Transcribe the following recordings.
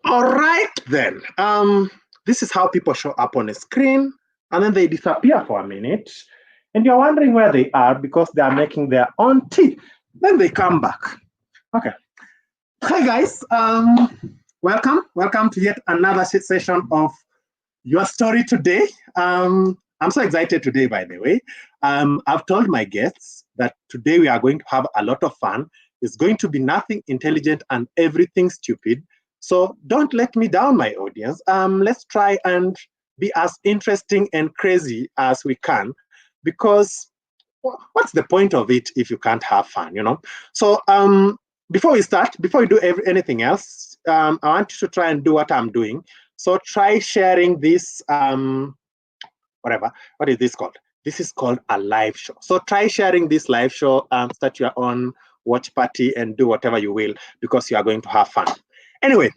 All right then. This is how people show up on a screen and then they disappear for a minute. And you're wondering where they are because they are making their own tea. Then they come back. Okay. Hi guys. Welcome to yet another session of Your Story Today. I'm so excited today, by the way. I've told my guests that today we are going to have a lot of fun. It's going to be nothing intelligent and everything stupid. So don't let me down, my audience. Let's try and be as interesting and crazy as we can, because what's the point of it if you can't have fun, you know? So before we do anything else, I want you to try and do what I'm doing. So try sharing this, whatever. What is this called? This is called a live show. So try sharing this live show, start your own watch party and do whatever you will, because you are going to have fun. Anyway,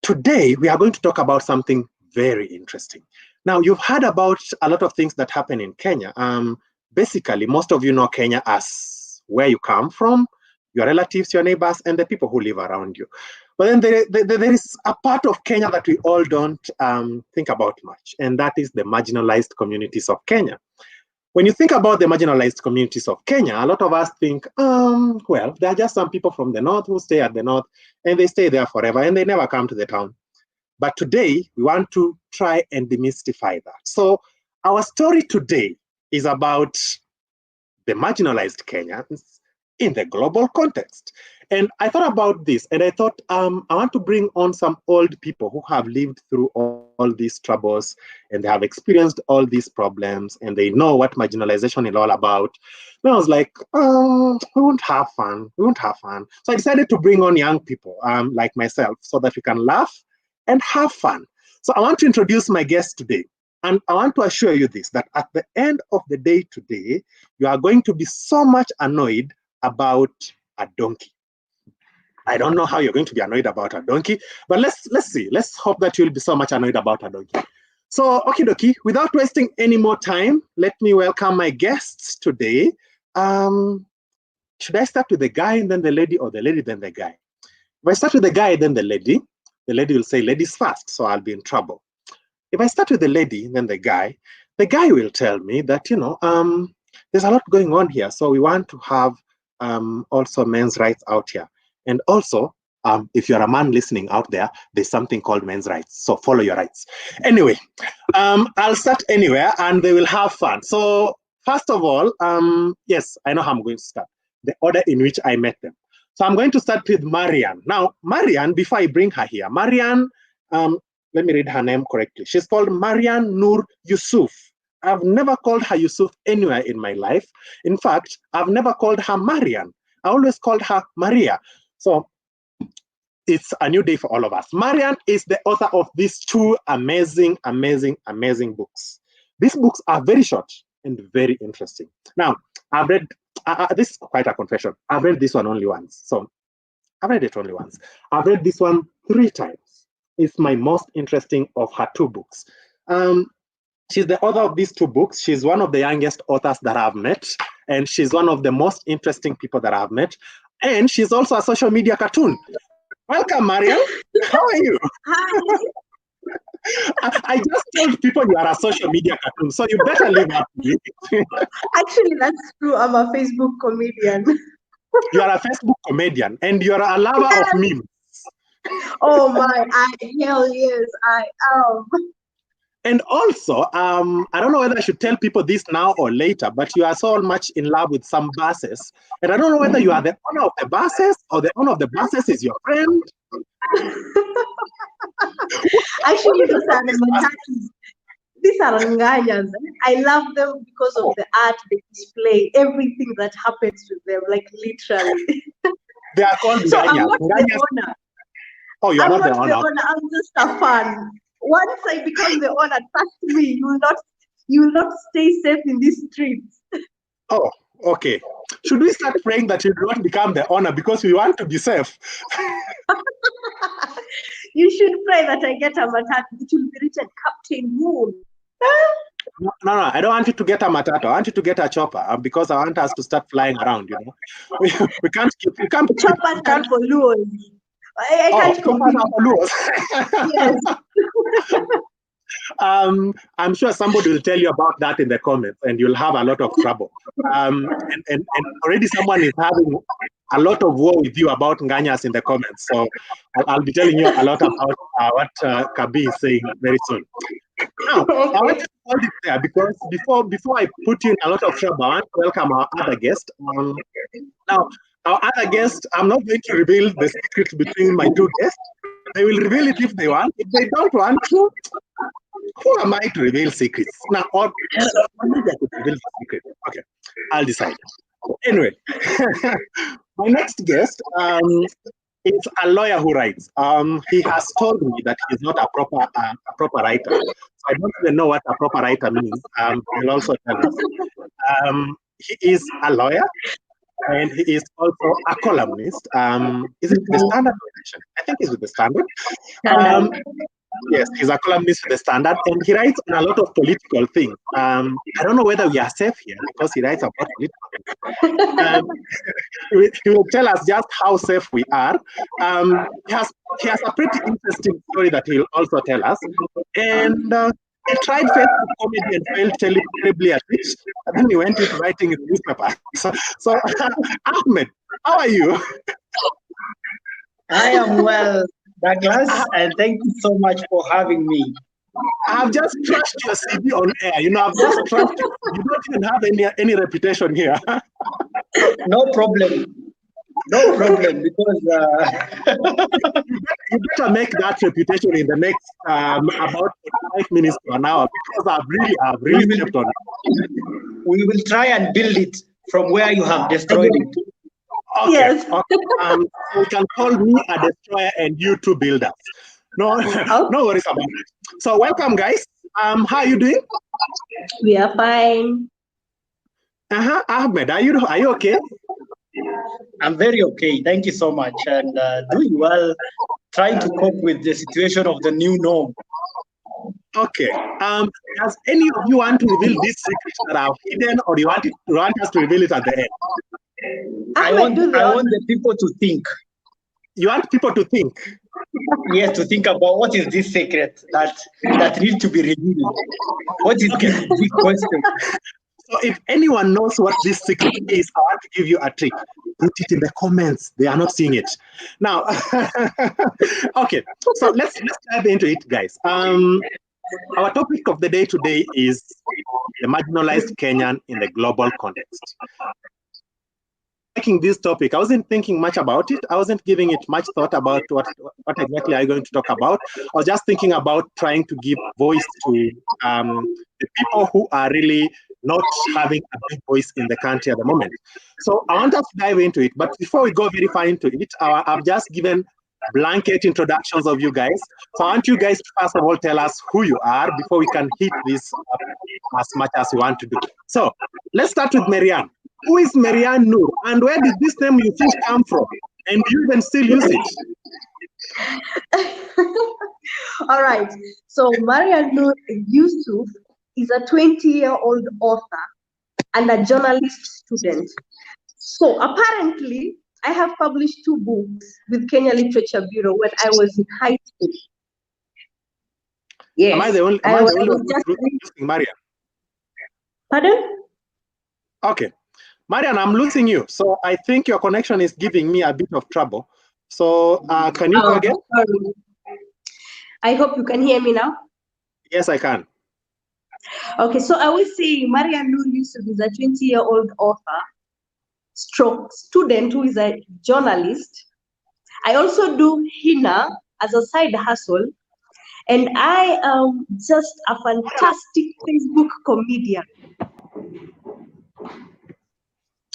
today we are going to talk about something very interesting. Now, you've heard about a lot of things that happen in Kenya. Basically, most of you know Kenya as where you come from, your relatives, your neighbors, and the people who live around you. But then there is a part of Kenya that we all don't think about much, and that is the marginalized communities of Kenya. When you think about the marginalized communities of Kenya, a lot of us think, well, there are just some people from the north who stay at the north, and they stay there forever, and they never come to the town. But today, we want to try and demystify that. So our story today is about the marginalized Kenyans in the global context. And I thought about this, and I thought I want to bring on some old people who have lived through all these troubles, and they have experienced all these problems, and they know what marginalization is all about. And I was like, we won't have fun. We won't have fun. So I decided to bring on young people like myself so that we can laugh and have fun. So I want to introduce my guest today. And I want to assure you this, that at the end of the day today, you are going to be so much annoyed about a donkey. I don't know how you're going to be annoyed about a donkey, but let's see. Let's hope that you'll be so much annoyed about a donkey. So, okie dokie, without wasting any more time, let me welcome my guests today. Should I start with the guy and then the lady, or the lady then the guy? If I start with the guy, then the lady will say ladies first, so I'll be in trouble. If I start with the lady, then the guy will tell me that, you know, there's a lot going on here, so we want to have also men's rights out here. And also, if you're a man listening out there, there's something called men's rights. So follow your rights. Anyway, I'll start anywhere and they will have fun. So first of all, yes, I know how I'm going to start. The order in which I met them. So I'm going to start with Maryan. Now, Maryan, before I bring her here, Maryan, let me read her name correctly. She's called Maryan Noor Yussuf. I've never called her Yusuf anywhere in my life. In fact, I've never called her Maryan. I always called her Maria. So it's a new day for all of us. Maryan is the author of these two amazing books. These books are very short and very interesting. Now, I've read, this is quite a confession. I've read this one only once. So I've read it only once. I've read this one 3 times. It's my most interesting of her 2 books. She's the author of these 2 books. She's one of the youngest authors that I've met, and she's one of the most interesting people that I've met. And she's also a social media cartoon. Welcome, Maryan. How are you? Hi. I just told people you are a social media cartoon, so you better live up to it. Actually, that's true. I'm a Facebook comedian. You are a Facebook comedian, and you are a lover of memes. Oh my, hell yes, I am. And also, I don't know whether I should tell people this now or later, but you are so much in love with some buses. And I don't know whether you are the owner of the buses or the owner of the buses is your friend. Actually, these are nganyas. I love them because of the art they display, everything that happens to them, like literally. They are called So nganyas. I'm not the owner. Oh, you are not the owner. I'm just a fan. Once I become the owner, trust me, you will not stay safe in these streets. Oh, okay. Should we start praying that you do not become the owner because we want to be safe? You should pray that I get a matatu. It will be written Captain Moon. No, I don't want you to get a matatu. I want you to get a chopper because I want us to start flying around, you know. We can't keep... Choppers are for Luos. I can't compete. Yes. I'm sure somebody will tell you about that in the comments, and you'll have a lot of trouble. And already someone is having a lot of war with you about Nganyas in the comments. So I'll be telling you a lot about what Kabi is saying very soon. Now, I want to hold it there because before I put you in a lot of trouble, I want to welcome our other guest. Now, our other guest, I'm not going to reveal the secret between my two guests. They will reveal it if they want. If they don't want to, who am I to reveal secrets? Now, or maybe I could reveal the secret. Okay, I'll decide. Anyway, my next guest is a lawyer who writes. He has told me that he's not a proper writer. So I don't even know what a proper writer means. He'll also tell us. He is a lawyer, and he is also a columnist. Is it the Standard? I think it's with the Standard. Yes, he's a columnist with the Standard, and he writes on a lot of political things. I don't know whether we are safe here because he writes about political things. He will tell us just how safe we are. He has a pretty interesting story that he'll also tell us. And he tried Facebook comedy and failed terribly at it. And then he went into writing in the newspaper. So Ahmed, how are you? I am well, Douglas, and thank you so much for having me. I've just trashed your CV on air. I've just trashed you. You don't even have any reputation here. No problem. No problem, because you better make that reputation in the next about 5 minutes to an hour, because I've really stepped on it. We will try and build it from where you have destroyed it. Okay. Yes. Okay. You can call me a destroyer and you two builders. No worries about it. So welcome, guys. How are you doing? We are fine. Ahmed, are you okay? I'm very okay. Thank you so much, and doing well. Trying to cope with the situation of the new norm. Okay. Does any of you want to reveal these secrets that are hidden, or do you want us to reveal it at the end? I want the people to think. You want people to think? Yes, to think about what is this secret that needs to be revealed. What is this big question? So if anyone knows what this secret is, I want to give you a trick. Put it in the comments. They are not seeing it. Now, okay. So let's dive into it, guys. Our topic of the day today is the marginalized Kenyan in the global context. Taking this topic, I wasn't thinking much about it. I wasn't giving it much thought about what exactly I'm going to talk about. I was just thinking about trying to give voice to the people who are really not having a big voice in the country at the moment. So I want us to dive into it. But before we go very far into it, I've just given blanket introductions of you guys. So I want you guys to first of all tell us who you are before we can hit this up as much as we want to do. So let's start with Maryan. Who is Maryan Noor, and where did this name Yusuf come from? And do you even still use it? All right. So Maryan Noor Yussuf is a 20-year-old author and a journalist student. So apparently, I have published 2 books with Kenya Literature Bureau when I was in high school. Yes. Am I the only one losing Maryan? Pardon? Okay. Maryan, I'm losing you. So I think your connection is giving me a bit of trouble. So can you go again? Sorry. I hope you can hear me now. Yes, I can. Okay, so I will say Maryan Noor Yussuf is a 20-year-old author, stroke student who is a journalist. I also do henna as a side hustle, and I am just a fantastic Facebook comedian.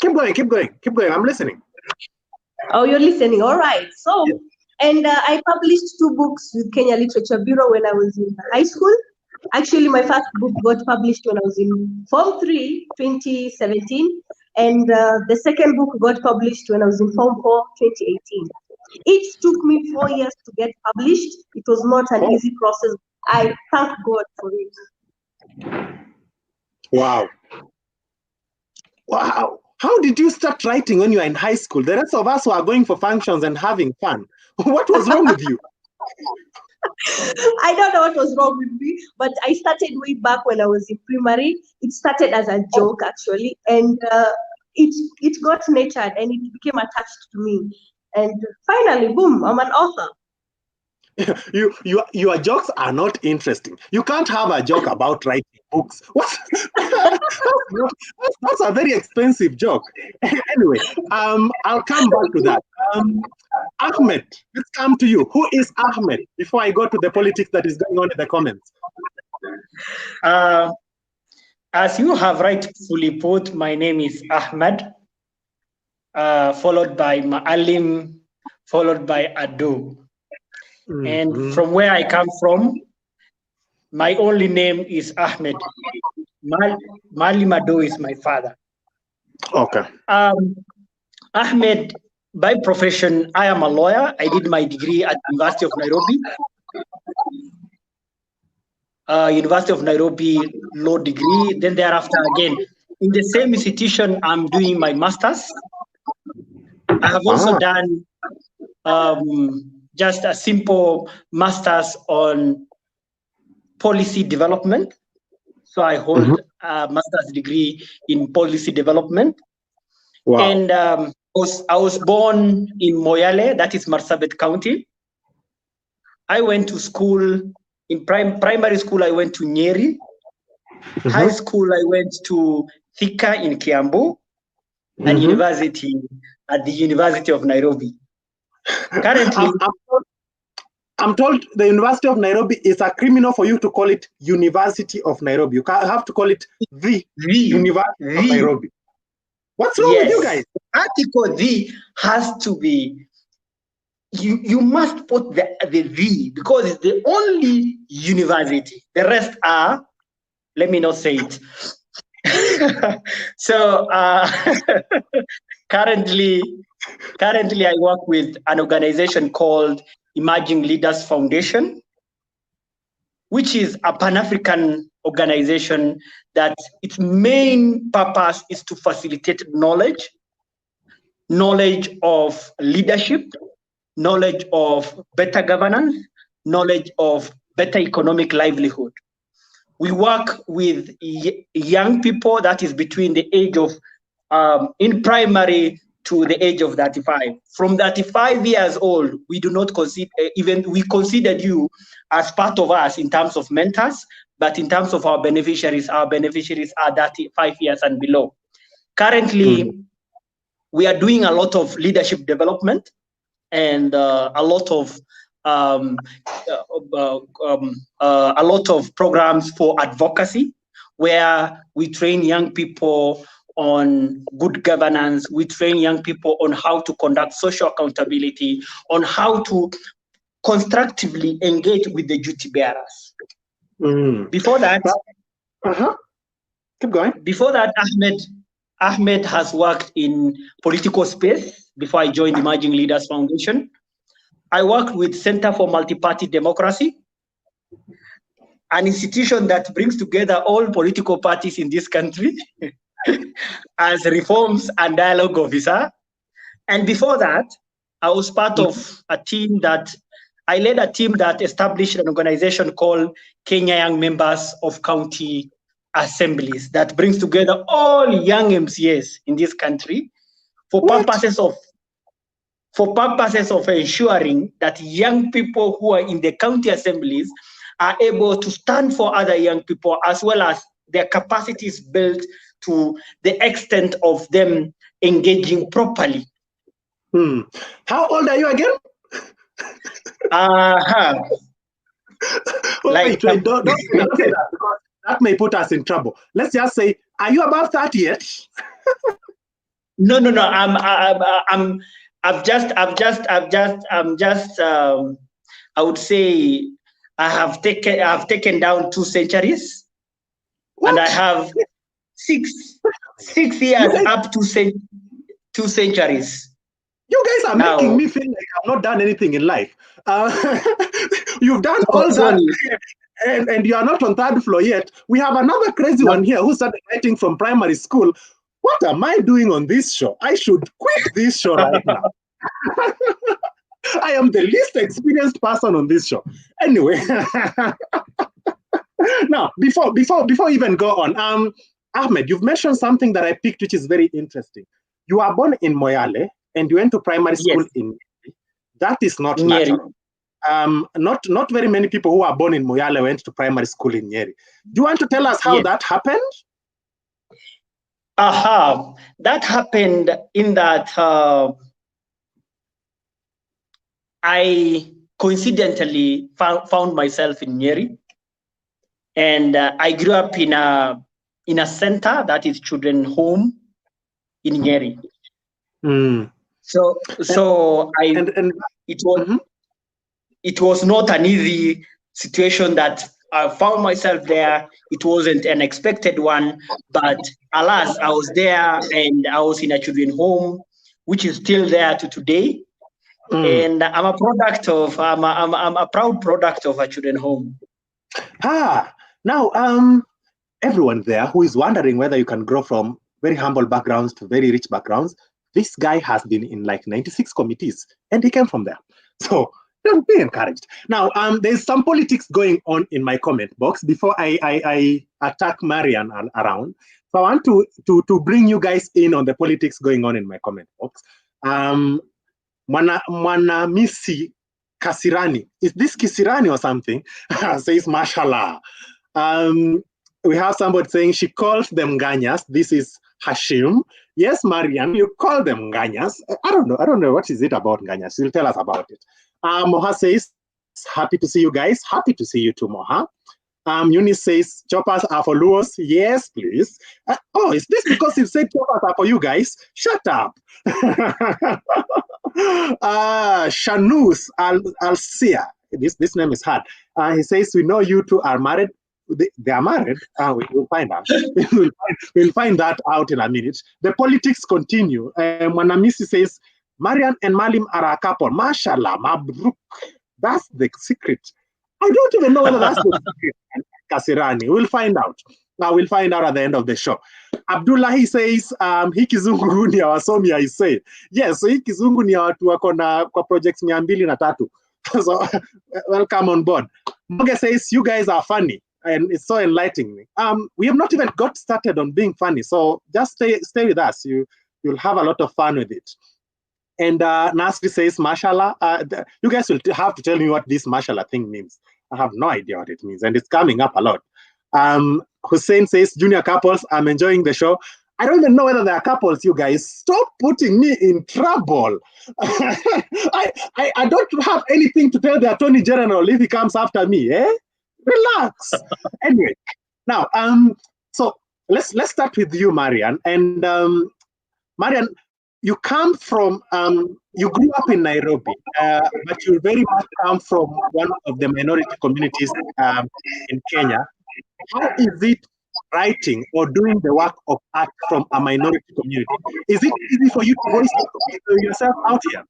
Keep going. I'm listening. Oh, you're listening. All right. So, and I published 2 books with Kenya Literature Bureau when I was in high school. Actually, my first book got published when I was in Form 3, 2017. And the second book got published when I was in Form 4, 2018. It took me 4 years to get published. It was not an easy process. I thank God for it. Wow. How did you start writing when you were in high school? The rest of us were going for functions and having fun. What was wrong with you? I don't know what was wrong with me, but I started way back when I was in primary. It started as a joke, actually, and it got nurtured and it became attached to me. And finally, boom, I'm an author. Your jokes are not interesting. You can't have a joke about writing books. What? That's a very expensive joke. Anyway, I'll come back to that. Ahmed, let's come to you. Who is Ahmed? Before I go to the politics that is going on in the comments. As you have rightfully put, my name is Ahmed, followed by Maalim, followed by Adow. And from where I come from, my only name is Ahmed. Maalim Adow is my father. Okay. Ahmed, by profession, I am a lawyer. I did my degree at University of Nairobi. University of Nairobi law degree. Then thereafter, again, in the same institution, I'm doing my master's. I have also done just a simple master's on policy development. So I hold a master's degree in policy development. Wow. And I was born in Moyale, that is Marsabit County. I went to school, in primary school, I went to Nyeri. High school, I went to Thika in Kiambu, and university at the University of Nairobi. Currently, I'm told the University of Nairobi is a criminal for you to call it University of Nairobi. You have to call it the University of Nairobi. What's wrong with you guys? Article "the" has to be, you must put the because it's the only university. The rest are, let me not say it. So currently I work with an organization called Emerging Leaders Foundation, which is a Pan-African organization that its main purpose is to facilitate knowledge of leadership, knowledge of better governance, knowledge of better economic livelihood. We work with young people that is between the age of, in primary to the age of 35. From 35 years old, we do not consider, we considered you as part of us in terms of mentors, but in terms of our beneficiaries are 35 years and below. Currently, we are doing a lot of leadership development and a lot of programs for advocacy, where we train young people on good governance. We train young people on how to conduct social accountability, on how to constructively engage with the duty bearers. Before that, keep going. Before that, Ahmed has worked in political space before I joined Emerging Leaders Foundation. I worked with Center for Multi-Party Democracy, an institution that brings together all political parties in this country as reforms and dialogue officer. And before that, I was part of a team that, I led a team that established an organization called Kenya Young Members of County Assemblies that brings together all young MCAs in this country for purposes of ensuring that young people who are in the county assemblies are able to stand for other young people, as well as their capacities built to the extent of them engaging properly. How old are you again? Like, wait, don't say that, because that may put us in trouble. Let's just say, are you above 30 yet? No. I would say I have taken down 2 centuries. What? And I have 6 years up to 2 centuries. You guys are making me feel like I've not done anything in life. You've done all that, and you are not on 3rd floor yet. We have another crazy one here who started writing from primary school. what am I doing on this show? I should quit this show right now. I am the least experienced person on this show. Anyway, now before we even go on, Ahmed, you've mentioned something that I picked, which is very interesting. You are born in Moyale and you went to primary school in Nyeri. That is not natural. Not very many people who are born in Moyale went to primary school in Nyeri. Do you want to tell us how that happened? That happened in that I coincidentally found myself in Nyeri, and I grew up in a center that is children home in Nyeri. So it was not an easy situation that I found myself there. It wasn't an expected one, but alas, I was there and I was in a children home, which is still there to today. And I'm a product of, I'm a proud product of a children home. Now, everyone there who is wondering whether you can grow from very humble backgrounds to very rich backgrounds, this guy has been in like 96 committees and he came from there. So don't be encouraged. Now, there's some politics going on in my comment box before I attack Maryan around. So I want to bring you guys in on the politics going on in my comment box. Mwanamisi Kasirani, is this Kisirani or something? Says mashallah. We have somebody saying she calls them Ganyas. This is Hashim. Yes, Maryan, you call them Ganyas. I don't know what is it about Ganyas. She'll tell us about it. Moha says, happy to see you guys. Happy to see you too, Moha. Eunice says, choppers are for Luos. Yes, please. Oh, is this because you said choppers are for you guys? Shut up. Shanus Al-Sia. This name is hard. He says, we know you two are married. They are married. We'll find out. We'll find that out in a minute. The politics continue. Mwanamisi says, Maryan and Maalim are a couple. Mashallah, mabruk. That's the secret. I don't even know whether that's the secret. Kasirani. We'll find out. Now we'll find out at the end of the show. Abdullahi says, hii kizungu ni ya wasomi, I say. Yes, so hii kizungu ni ya watu wako na kwa projects 203. So welcome on board. Moge says, you guys are funny. And it's so enlightening. We have not even got started on being funny. So just stay with us. You'll have a lot of fun with it. And Nasri says, mashallah. You guys will have to tell me what this mashallah thing means. I have no idea what it means. And it's coming up a lot. Hussein says, junior couples, I'm enjoying the show. I don't even know whether they are couples, you guys. Stop putting me in trouble. I don't have anything to tell the Attorney General if he comes after me, eh? Relax. Anyway, now, so let's start with you, Maryan. And Maryan, you come from, you grew up in Nairobi, but you very much come from one of the minority communities in Kenya. How is it writing or doing the work of art from a minority community? Is it easy for you to voice yourself out here?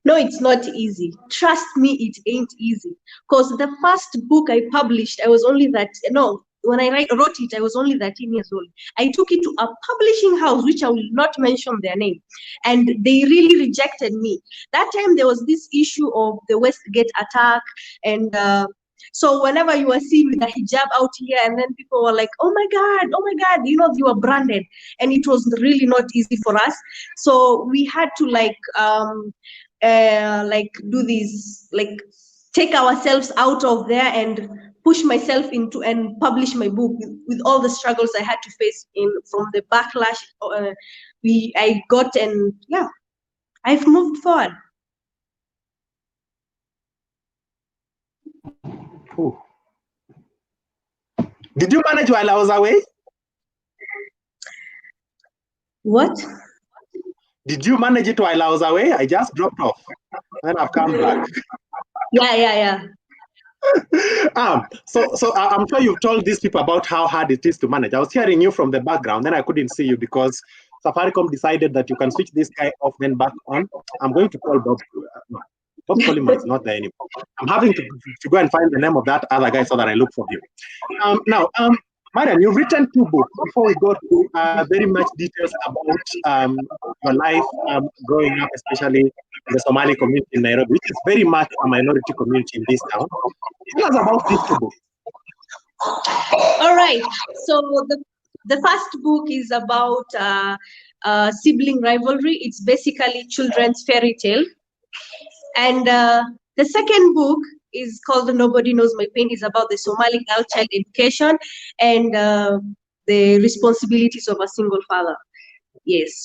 No, it's not easy. Trust me, it ain't easy. Because the first book I published, I was only when I wrote it, I was only 13 years old. I took it to a publishing house, which I will not mention their name. And they really rejected me. That time, there was this issue of the Westgate attack. And so whenever you were seen with a hijab out here, and then people were like, oh my God, you were branded. And it was really not easy for us. So we had to do this, take ourselves out of there and push myself into and publish my book with all the struggles I had to face from the backlash I got, and yeah, I've moved forward. Ooh. Did you manage while I was away? What? Did you manage it while I was away? I just dropped off. Then I've come back. Yeah. So I'm sure you've told these people about how hard it is to manage. I was hearing you from the background, then I couldn't see you because Safaricom decided that you can switch this guy off, then back on. I'm going to call Bob. Bob Colima is not there anymore. I'm having to go and find the name of that other guy so that I look for him. Now, Maryan, you've written 2 books. Before we go to very much details about your life growing up, especially in the Somali community in Nairobi, which is very much a minority community in this town. Tell us about these 2 books. All right. So the first book is about sibling rivalry. It's basically children's fairy tale. And the second book is called Nobody Knows My Pain. It's about the Somali girl child education and the responsibilities of a single father. Yes.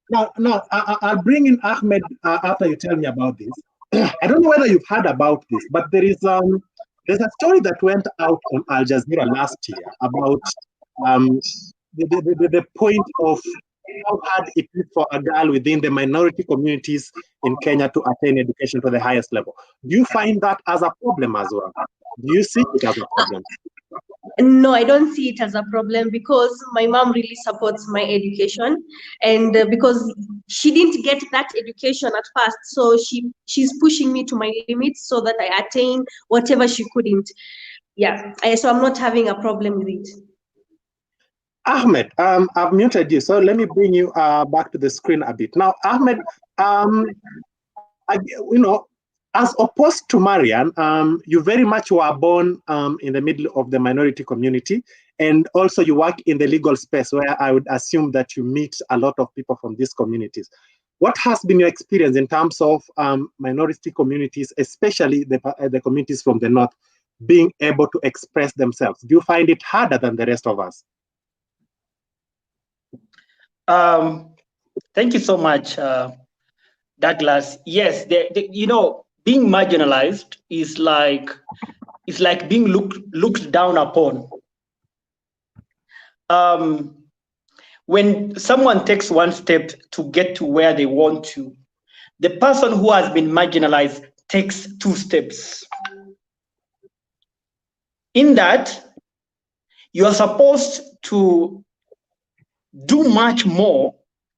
Now, I'll bring in Ahmed after you tell me about this. I don't know whether you've heard about this, but there's a story that went out on Al Jazeera last year about the point of how hard it is for a girl within the minority communities in Kenya to attain education to the highest level. Do you find that as a problem as well? Do you see it as a problem? No, I don't see it as a problem because my mom really supports my education, and because she didn't get that education at first, so she's pushing me to my limits so that I attain whatever she couldn't. Yeah, so I'm not having a problem with it. Ahmed, I've muted you, so let me bring you back to the screen a bit. Now, Ahmed, as opposed to Maryan, you very much were born in the middle of the minority community, and also you work in the legal space where I would assume that you meet a lot of people from these communities. What has been your experience in terms of minority communities, especially the communities from the north, being able to express themselves? Do you find it harder than the rest of us? Thank you so much, Douglas. Yes, being marginalized is like being looked down upon. When someone takes one step to get to where they want to, the person who has been marginalized takes 2 steps. In that, you are supposed to do much more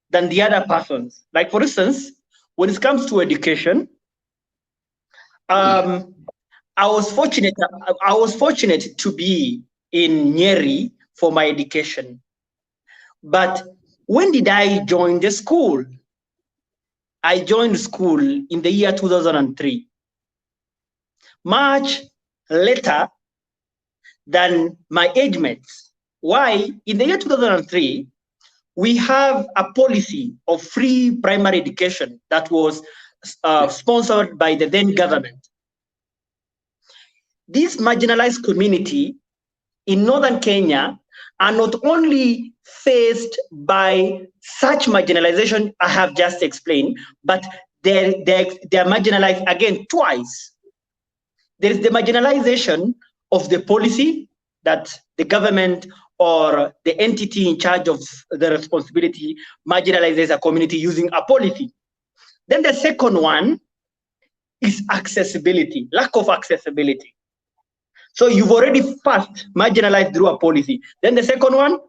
than the other persons. Like, for instance, when it comes to education, I was fortunate to be in Nyeri for my education. But when did I join the school? I joined school in the year 2003, much later than my age mates. Why? In the year 2003, we have a policy of free primary education that was sponsored by the then government. This marginalized community in northern Kenya are not only faced by such marginalization I have just explained, but they're marginalized again twice. There is the marginalization of the policy that the government or the entity in charge of the responsibility marginalizes a community using a policy. Then the second one is accessibility, lack of accessibility. So you've already first marginalized through a policy. Then the second one,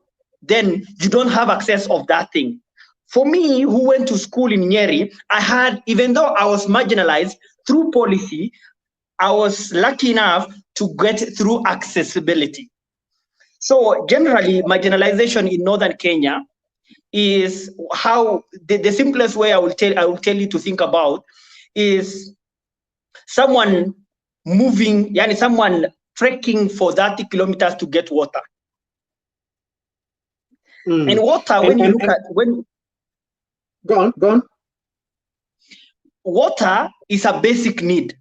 then you don't have access of that thing. For me, who went to school in Nyeri, even though I was marginalized through policy, I was lucky enough to get through accessibility. So generally, marginalization in northern Kenya is how the simplest way I will tell you to think about is someone moving, someone trekking for 30 kilometers to get water. And water, Go on. Water is a basic need.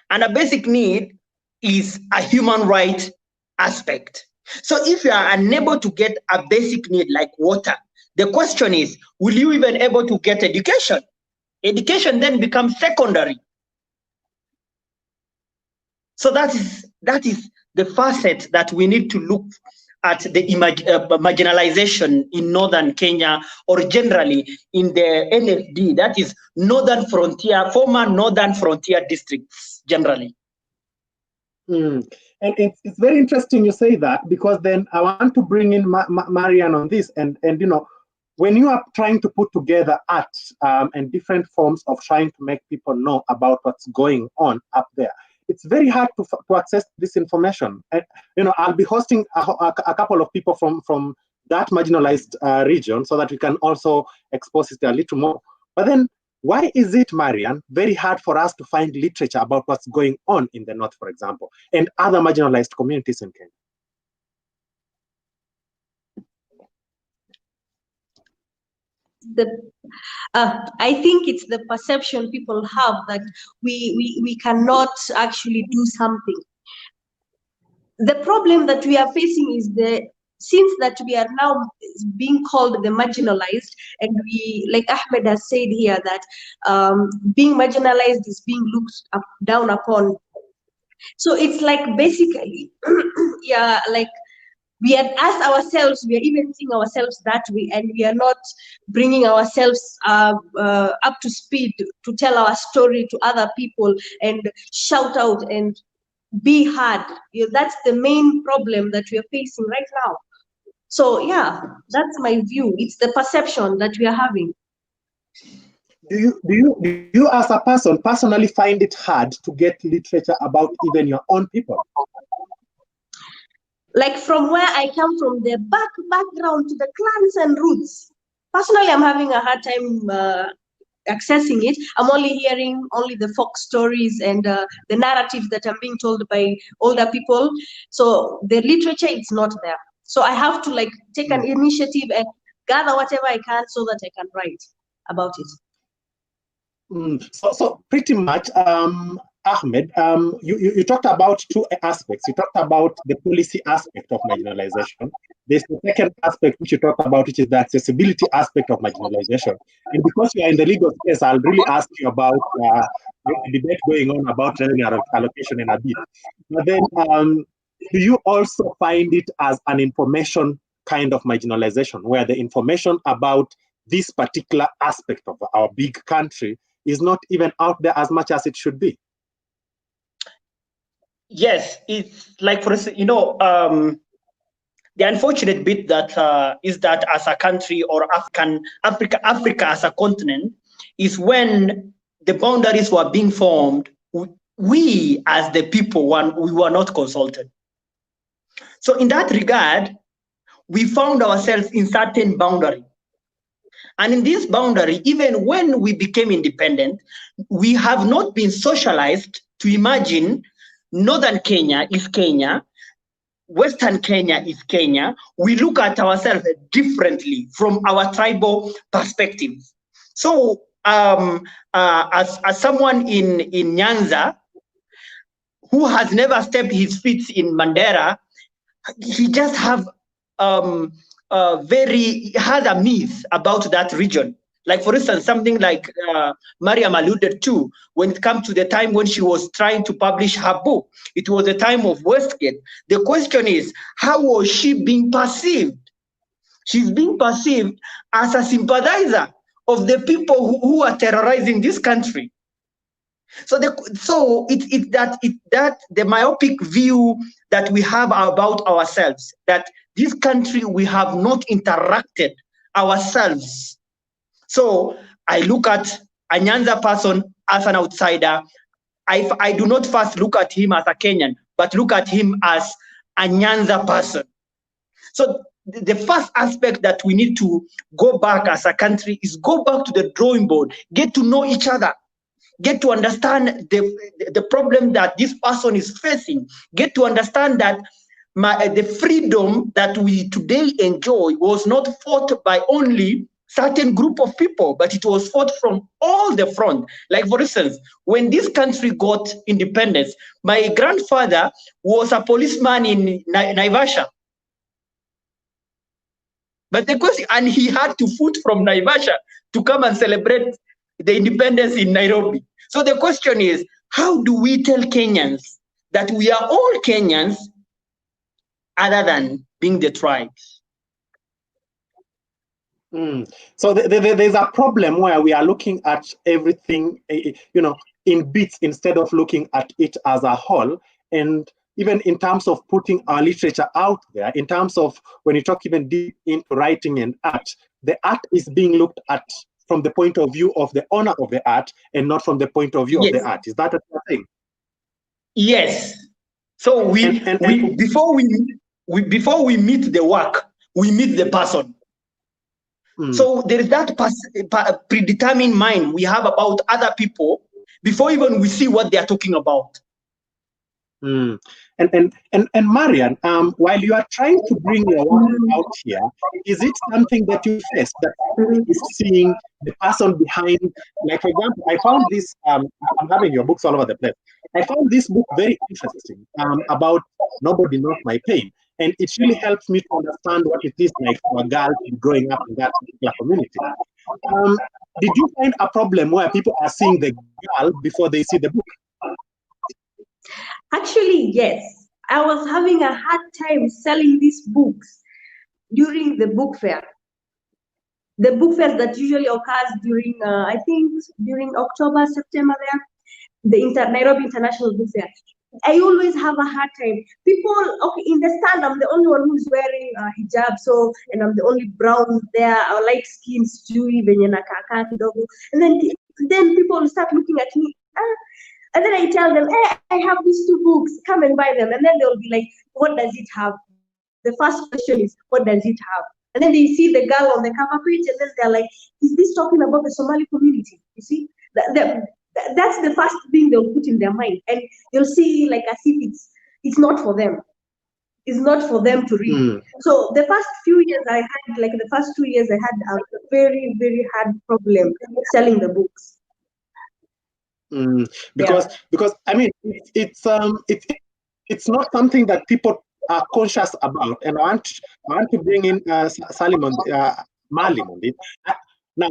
And a basic need is a human right aspect. So if you are unable to get a basic need like water, the question is, will you even able to get education? Education then becomes secondary. So that is the facet that we need to look at the marginalization in northern Kenya, or generally in the NFD, that is northern frontier, former northern frontier districts generally. And it's very interesting you say that, because then I want to bring in Maryan on this, and when you are trying to put together art and different forms of trying to make people know about what's going on up there, it's very hard to access this information. I'll be hosting a couple of people from that marginalized region so that we can also expose it a little more. But then, why is it, Maryan, very hard for us to find literature about what's going on in the North, for example, and other marginalized communities in Kenya? I think it's the perception people have that we cannot actually do something. The problem that we are facing is since that we are now being called the marginalized, and we, like Ahmed has said here, that being marginalized is being looked down upon. So it's like basically, yeah, like we are as ourselves, we are even seeing ourselves that way, and we are not bringing ourselves up to speed to tell our story to other people and shout out and be heard. That's the main problem that we are facing right now. So yeah, that's my view. It's the perception that we are having. Do you as a person personally find it hard to get literature about even your own people? Like from where I come from, the background to the clans and roots. Personally, I'm having a hard time accessing it. I'm only hearing the folk stories and the narratives that I'm being told by older people. So the literature is not there. So I have to like take an initiative and gather whatever I can so that I can write about it. So pretty much, Ahmed, you talked about two aspects. You talked about the policy aspect of marginalization. There's the second aspect which you talked about, which is the accessibility aspect of marginalization. And because you are in the legal space, I'll really ask you about the debate going on about revenue allocation in a bit. But then, do you also find it as an information kind of marginalization, where the information about this particular aspect of our big country is not even out there as much as it should be? Yes, it's like, for instance, the unfortunate bit that is that as a country, or Africa as a continent, is when the boundaries were being formed, we as the people, we were not consulted. So in that regard, we found ourselves in certain boundary. And in this boundary, even when we became independent, we have not been socialized to imagine Northern Kenya is Kenya, Western Kenya is Kenya. We look at ourselves differently from our tribal perspective. So as someone in Nyanza who has never stepped his feet in Mandera, he just has a myth about that region. Like, for instance, something like Mariam alluded to, when it comes to the time when she was trying to publish her book, it was the time of Westgate. The question is, how was she being perceived? She's being perceived as a sympathizer of the people who are terrorizing this country. So it's that the myopic view that we have about ourselves, that this country, we have not interacted ourselves. So I look at a Nyanza person as an outsider. I do not first look at him as a Kenyan, but look at him as a Nyanza person. So the first aspect that we need to go back as a country is go back to the drawing board, get to know each other, get to understand the problem that this person is facing, get to understand that the freedom that we today enjoy was not fought by only certain group of people, but it was fought from all the front. Like, for instance, when this country got independence, my grandfather was a policeman in Naivasha. But the question, and he had to foot from Naivasha to come and celebrate the independence in Nairobi. So the question is, how do we tell Kenyans that we are all Kenyans other than being the tribes? So there's a problem where we are looking at everything, in bits instead of looking at it as a whole. And even in terms of putting our literature out there, in terms of when you talk even deep into writing and art, the art is being looked at from the point of view of the owner of the art and not from the point of view of the art. Is that a thing? Yes. So before we meet the work, we meet the person. So there is that predetermined mind we have about other people before even we see what they are talking about. And Maryan, while you are trying to bring your work out here, is it something that you face that is seeing the person behind? Like, for example, I found this, I'm having your books all over the place. I found this book very interesting about Nobody Knows My Pain. And it really helps me to understand what it is like for a girl growing up in that particular community. Did you find a problem where people are seeing the girl before they see the book? Actually, yes. I was having a hard time selling these books during the book fair. The book fair that usually occurs during, I think, during October, September there, the Nairobi International Book Fair. I always have a hard time. People, okay, in the stand, I'm the only one who's wearing hijab, so, and I'm the only brown there, or light skin, and then people will start looking at me, and then I tell them, hey, I have these two books, come and buy them. And then they'll be like, what does it have? The first question is, what does it have? And then they see the girl on the cover page, and then they're like, is this talking about the Somali community? You see? That's the first thing they'll put in their mind. And you'll see like as if it's not for them. It's not for them to read. So the first few years I had, like the first 2 years, I had a very, very hard problem selling the books. Because I mean it's not something that people are conscious about, and I want to bring in Salim on Maalim on it. Now,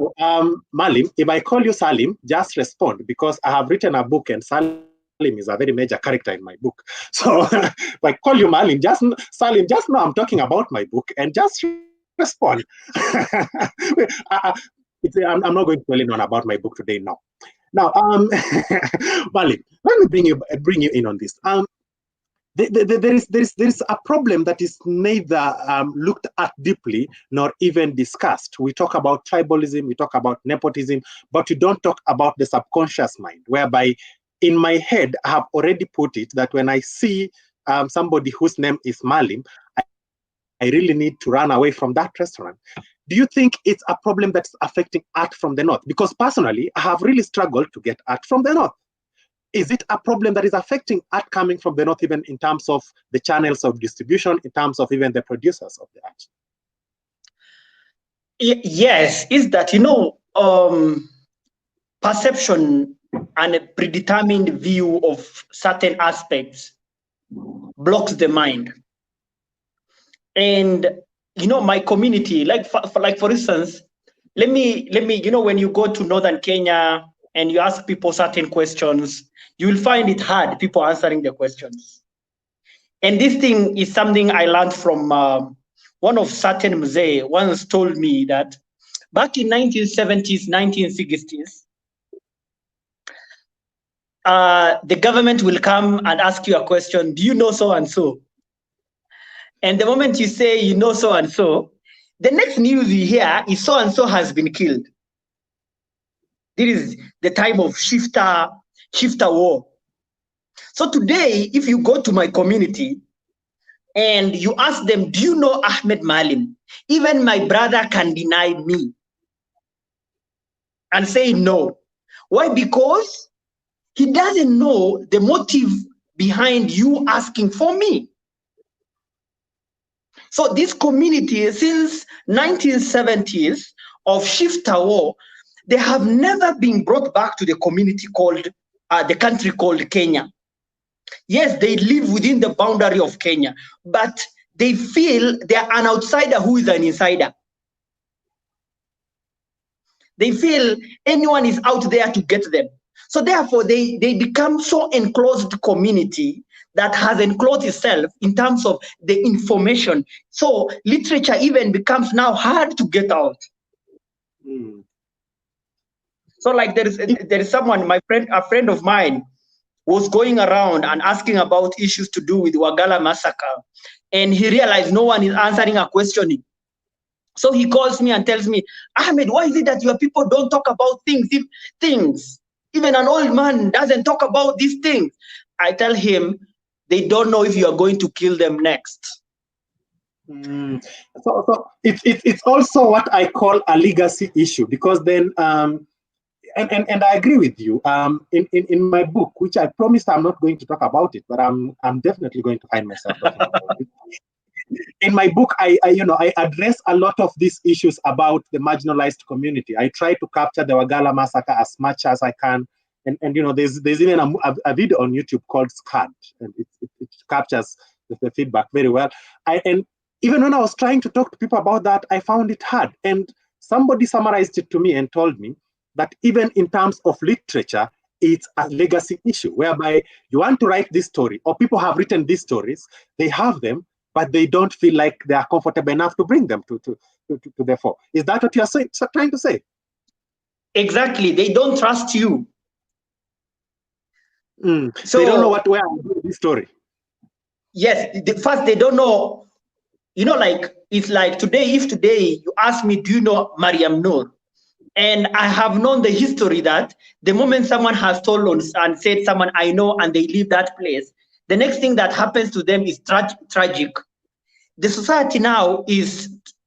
Maalim, if I call you Salim, just respond, because I have written a book and Salim is a very major character in my book. So if I call you Maalim, Salim, just know I'm talking about my book and just respond. I'm not going to tell anyone about my book today now. Now, Maalim, let me bring you in on this. There is a problem that is neither looked at deeply nor even discussed. We talk about tribalism, we talk about nepotism, but we don't talk about the subconscious mind, whereby in my head I have already put it that when I see somebody whose name is Maalim, I really need to run away from that restaurant. Do you think it's a problem that's affecting art from the North? Because personally, I have really struggled to get art from the North. Is it a problem that is affecting art coming from the North, even in terms of the channels of distribution, in terms of even the producers of the art? Yes, is that, perception and a predetermined view of certain aspects blocks the mind. And my community, like for instance, let me, when you go to northern Kenya and you ask people certain questions, you will find it hard, people answering the questions. And this thing is something I learned from one of certain Mzee once told me that back in 1970s, 1960s, the government will come and ask you a question, do you know so-and-so? And the moment you say you know so-and-so, the next news you hear is so-and-so has been killed. This is the time of shifter war. So today, if you go to my community and you ask them, do you know Ahmed Maalim? Even my brother can deny me and say no. Why? Because he doesn't know the motive behind you asking for me. So this community, since 1970s of shifter war, they have never been brought back to the community called, the country called Kenya. Yes, they live within the boundary of Kenya, but they feel they are an outsider who is an insider. They feel anyone is out there to get them. So therefore, they become so enclosed community that has enclosed itself in terms of the information. So literature even becomes now hard to get out. So like there is someone, a friend of mine was going around and asking about issues to do with Wagala massacre. And he realized no one is answering a question. So he calls me and tells me, Ahmed, why is it that your people don't talk about things? Even an old man doesn't talk about these things. I tell him, they don't know if you are going to kill them next. So it's also what I call a legacy issue, because then and I agree with you. In my book, which I promised I'm not going to talk about it, but I'm definitely going to find myself talking about it. In my book, I address a lot of these issues about the marginalized community. I try to capture the Wagala massacre as much as I can, and there's even a video on YouTube called Scarred, and it captures the feedback very well. And even when I was trying to talk to people about that, I found it hard. And somebody summarized it to me and told me that even in terms of literature, it's a legacy issue, whereby you want to write this story, or people have written these stories, they have them, but they don't feel like they are comfortable enough to bring them to the fore. Is that what you're trying to say? Exactly. They don't trust you. So they don't know where I'm doing this story. Yes. First, they don't know. Like, it's like today, if today you ask me, do you know Maryan Noor? And I have known the history that the moment someone has told us and said someone I know and they leave that place, the next thing that happens to them is tragic. The society now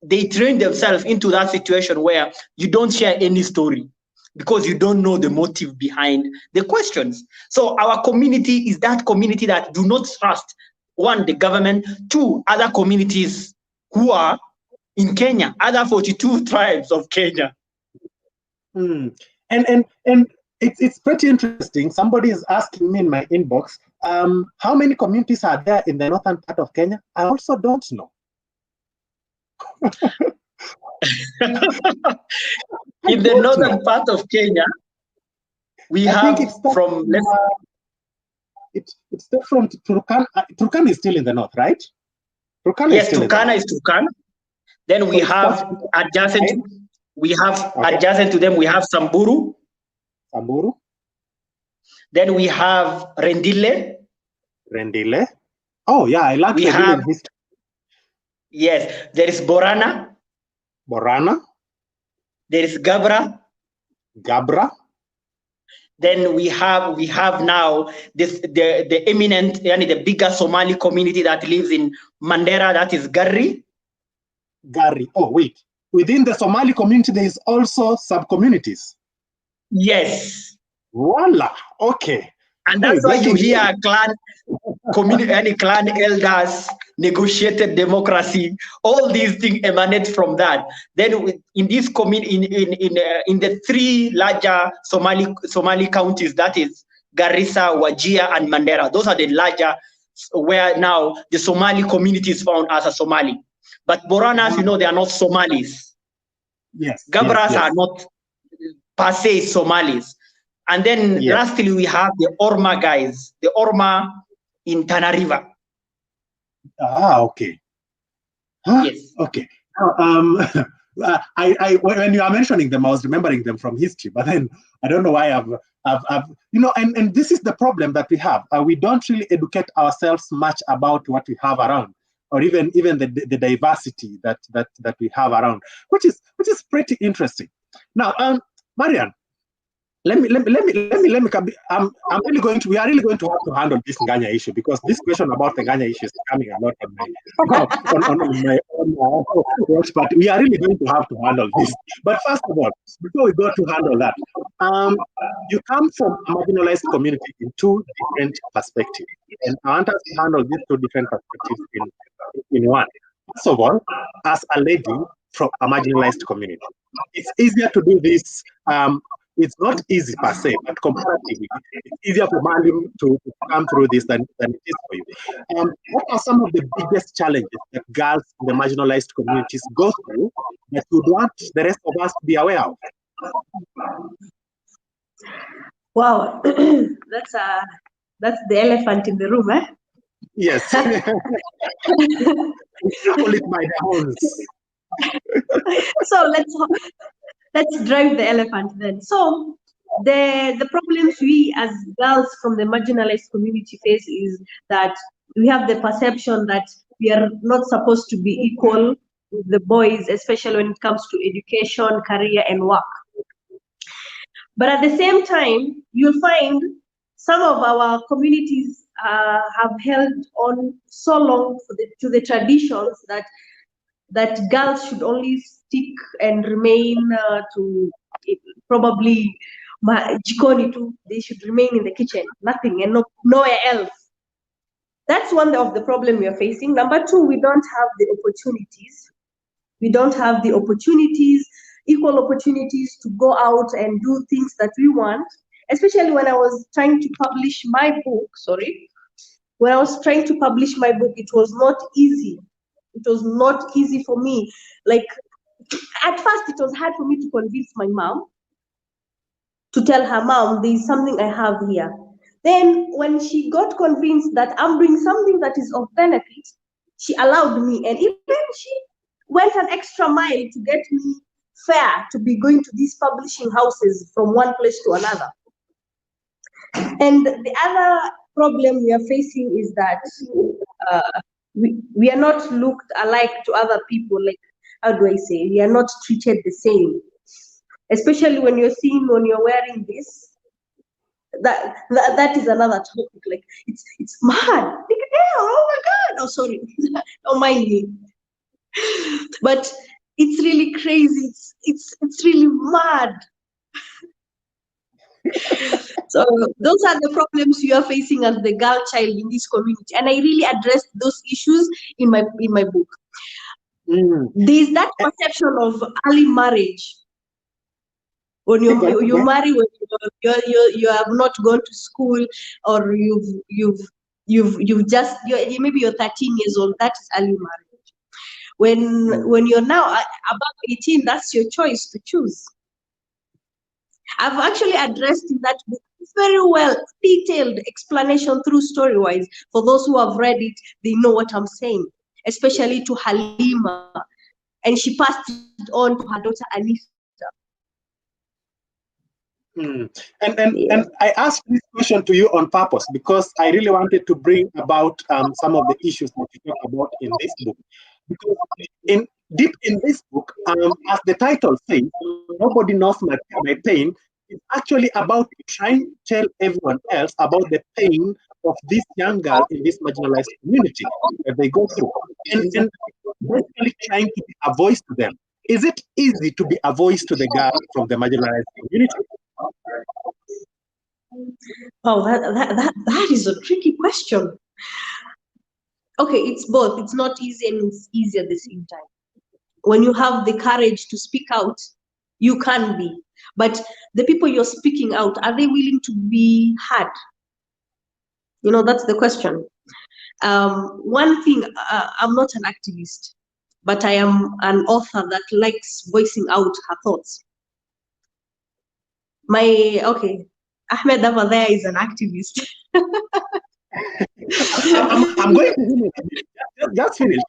they train themselves into that situation where you don't share any story because you don't know the motive behind the questions. So our community is that community that do not trust, one, the government, two, other communities who are in Kenya, other 42 tribes of Kenya. And it's pretty interesting. Somebody is asking me in my inbox, how many communities are there in the northern part of Kenya? I also don't know. In the northern part of Kenya, we have from it's still from Turkana. Turkana is still in the north, right? Yes, Turkana is Turkana. Then we have adjacent. We have adjacent to them. We have Samburu. Samburu. Then we have Rendile. Rendile. Oh yeah, I like Rendile in history. Yes, there is Borana. Borana. There is Gabra. Gabra. Then we have now the eminent, the bigger Somali community that lives in Mandera, that is Garri. Garri. Oh wait, within the Somali community there is also sub-communities. Yes. Voila. Okay. And that's why you hear clan community, any clan elders, negotiated democracy, all these things emanate from that. Then in this in the three larger Somali counties, that is Garissa, Wajir, and Mandera. Those are the larger where now the Somali community is found as a Somali. But Boranas, they are not Somalis. Yes. Gabras are not per se Somalis. And then lastly, we have the Orma guys, the Orma in Tana River. Ah, okay. Huh? Yes. Okay. When you are mentioning them, I was remembering them from history, but then I don't know why I've and this is the problem that we have. We don't really educate ourselves much about what we have around, or even the diversity that we have around, which is pretty interesting. Now, Maryan, let me I'm really going to we are really going to have to handle this Nganya issue, because this question about the Nganya issue is coming a lot on my watch, but we are really going to have to handle this. But first of all, before we go to handle that, you come from a marginalized community in two different perspectives, and I want us to handle these two different perspectives in one. First of all, as a lady from a marginalized community, it's easier to do this. It's not easy per se, but comparatively, it's easier for Maalim to come through this than it is for you. What are some of the biggest challenges that girls in the marginalized communities go through that you want the rest of us to be aware of? Wow, that's the elephant in the room, eh? Yes. Tackle it by the horns. So let's drive the elephant then. So the problems we as girls from the marginalized community face is that we have the perception that we are not supposed to be equal with the boys, especially when it comes to education, career, and work. But at the same time, you'll find some of our communities have held on so long to the traditions that girls should only stick and remain to probably jikoni too. They should remain in the kitchen, nothing and nowhere else. That's one of the problem we are facing. Number two, we don't have the opportunities. We don't have the opportunities, equal opportunities to go out and do things that we want. Especially when I was trying to publish my book, when I was trying to publish my book, it was not easy. It was not easy for me. Like, at first, it was hard for me to convince my mom, to tell her, Mom, there is something I have here. Then when she got convinced that I'm doing something that is of benefit, she allowed me. And even she went an extra mile to get me fair to be going to these publishing houses from one place to another. And the other problem we are facing is that we are not looked alike to other people. Like, how do I say? We are not treated the same. Especially when you're seen when you're wearing this. That is another topic. Like, it's mad. Like, oh my God. Oh, sorry. Don't mind me. But it's really crazy. It's really mad. So those are the problems you are facing as the girl child in this community, and I really addressed those issues in my book. There's that perception of early marriage. When you marry when you have not gone to school, or you've just maybe you're 13 years old. That is early marriage. When you're now above 18, that's your choice to choose. I've actually addressed in that book very well, detailed explanation through story-wise. For those who have read it, they know what I'm saying, especially to Halima. And she passed it on to her daughter, Anissa. And I asked this question to you on purpose because I really wanted to bring about some of the issues that you talk about in this book. Because deep in this book, as the title says, Nobody Knows My Pain, is actually about trying to tell everyone else about the pain of this young girl in this marginalized community that they go through. And basically trying to be a voice to them. Is it easy to be a voice to the girl from the marginalized community? Oh, that is a tricky question. Okay, it's both. It's not easy and it's easy at the same time. When you have the courage to speak out, you can be. But the people you're speaking out, are they willing to be heard? You know, that's the question. One thing, I'm not an activist, but I am an author that likes voicing out her thoughts. Ahmed over there is an activist. I'm going to finish. Just finish.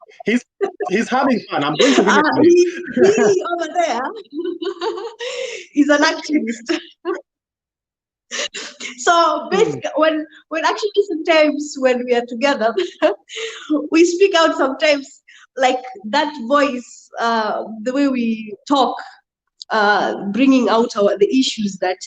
He's having fun. I'm going to finish. He over there is an activist. So basically, when actually sometimes when we are together, we speak out sometimes, like that voice, the way we talk, bringing out the issues that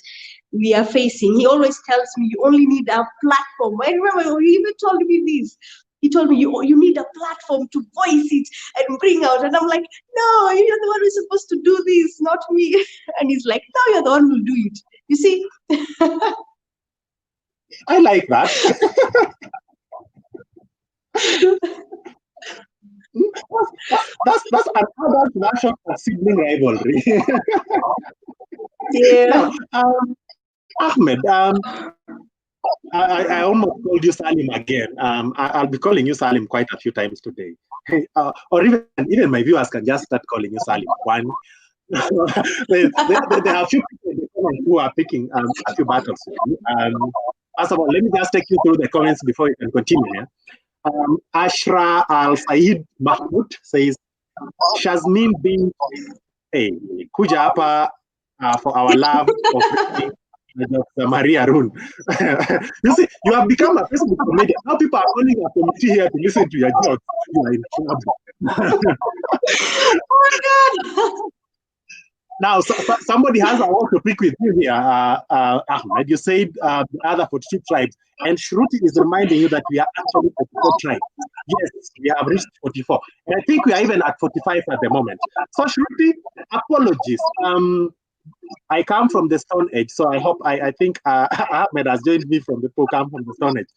we are facing. He always tells me, you only need a platform. I remember he even told me this. He told me, you need a platform to voice it and bring out. And I'm like, no, you're the one who's supposed to do this, not me. And he's like, no, you're the one who'll do it. You see? I like that. That's another version of sibling rivalry. Yeah. Now, Ahmed, I almost called you Salim again. I'll be calling you Salim quite a few times today. Or even my viewers can just start calling you Salim. One. There are a few people who are picking a few battles with you. First of all, let me just take you through the comments before you can continue. Ashra Al-Said Mahmoud says, Shazmin bin Kuja hapa for our love of Dr. Maria Noor. You see, you have become a Facebook comedian. Now people are calling a committee here to listen to your jokes. You are in trouble. Oh my God. Now, somebody has a war to pick with you here, Ahmed. You said the other 42 tribes, and Shruti is reminding you that we are actually 44 tribes. Yes, we have reached 44, and I think we are even at 45 at the moment. So, Shruti, apologies. I come from the Stone Age, so I think Ahmed has joined me from the program from the Stone Age.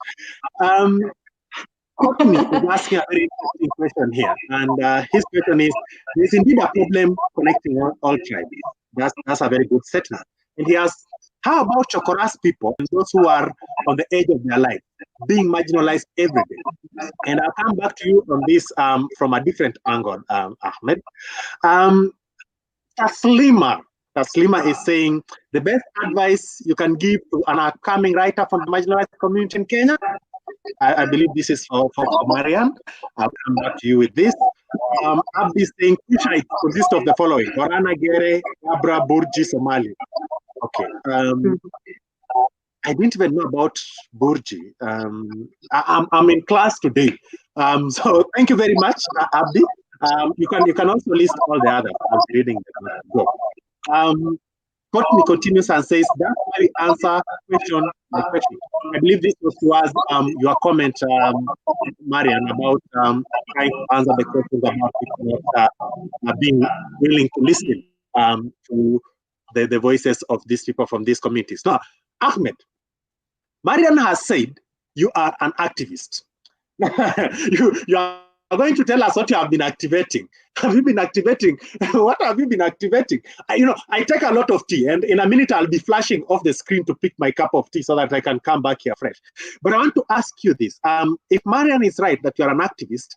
Kotmi is asking a very interesting question here, and his question is: there's indeed a problem connecting all tribes. That's a very good statement. And he asks, how about Chokoras people and those who are on the edge of their life, being marginalized every day? And I'll come back to you on this from a different angle, Ahmed. Taslima is saying, the best advice you can give to an upcoming writer from the marginalized community in Kenya. I believe this is for Maryan. I'll come back to you with this. Abdi is saying, Kushites consist of the following: Borana, Gere, Abra, Burji, Somali. Okay. I didn't even know about Burji. I'm in class today. So thank you very much, Abdi. You can also list all the others. I'm reading them. Go. Courtney continues and says, that's why we answer question by question. I believe this was towards your comment, Maryan, about trying to answer the questions about people not being willing to listen to the voices of these people from these communities. Now, Ahmed, Maryan has said you are an activist. you are going to tell us what you have been activating. Have you been activating? What have you been activating? I take a lot of tea, and in a minute I'll be flashing off the screen to pick my cup of tea so that I can come back here fresh. But I want to ask you this. If Maryan is right that you're an activist,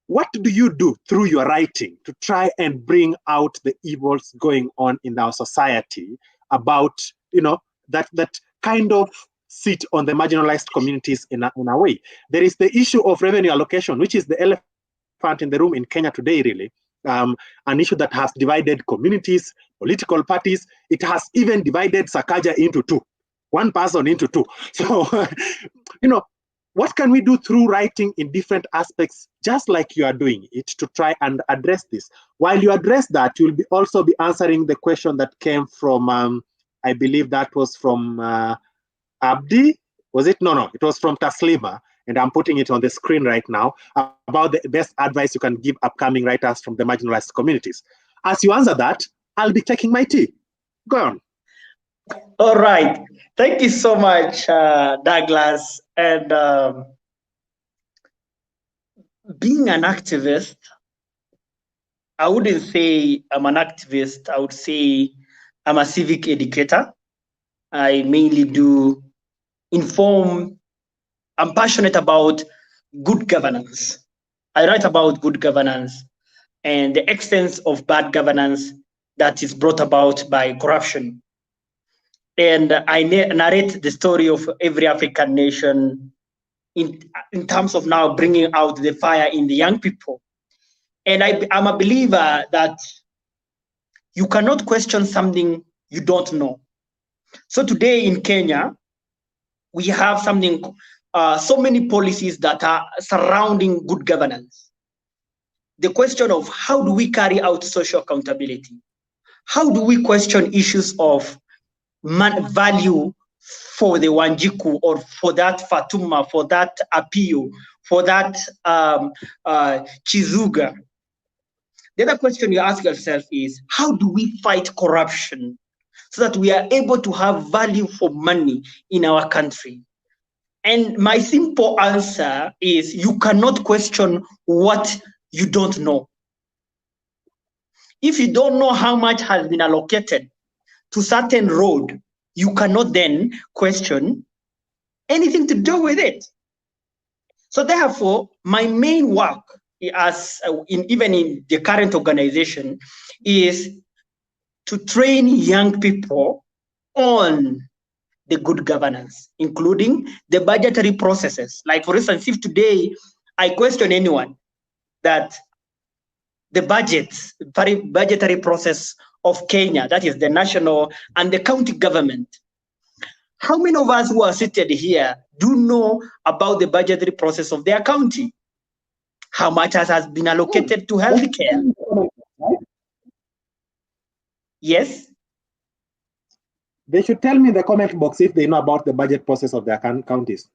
what do you do through your writing to try and bring out the evils going on in our society about, that kind of sit on the marginalized communities in a way? There is the issue of revenue allocation, which is the elephant in the room in Kenya today, really. An issue that has divided communities, political parties. It has even divided Sakaja into two, one person into two. So, what can we do through writing in different aspects, just like you are doing it, to try and address this? While you address that, you'll also be answering the question that came from, I believe that was from Abdi, was it? No, it was from Taslima, and I'm putting it on the screen right now, about the best advice you can give upcoming writers from the marginalized communities. As you answer that, I'll be taking my tea. Go on. All right. Thank you so much, Douglas. And being an activist, I wouldn't say I'm an activist. I would say I'm a civic educator. I mainly do inform. I'm passionate about good governance. I write about good governance and the extent of bad governance that is brought about by corruption. And I narrate the story of every African nation in terms of now bringing out the fire in the young people. And I'm a believer that you cannot question something you don't know. So today in Kenya, we have something, so many policies that are surrounding good governance. The question of how do we carry out social accountability? How do we question issues of value for the Wanjiku, or for that Fatuma, for that Apio, for that Chizuga? The other question you ask yourself is, how do we fight corruption so that we are able to have value for money in our country? And my simple answer is, you cannot question what you don't know. If you don't know how much has been allocated to certain road, you cannot then question anything to do with it. So therefore, my main work, even in the current organization, is to train young people on the good governance, including the budgetary processes. Like, for instance, if today I question anyone that the budgetary process of Kenya, that is the national and the county government, how many of us who are seated here do know about the budgetary process of their county? How much has been allocated to healthcare? Yes? They should tell me in the comment box if they know about the budget process of their counties.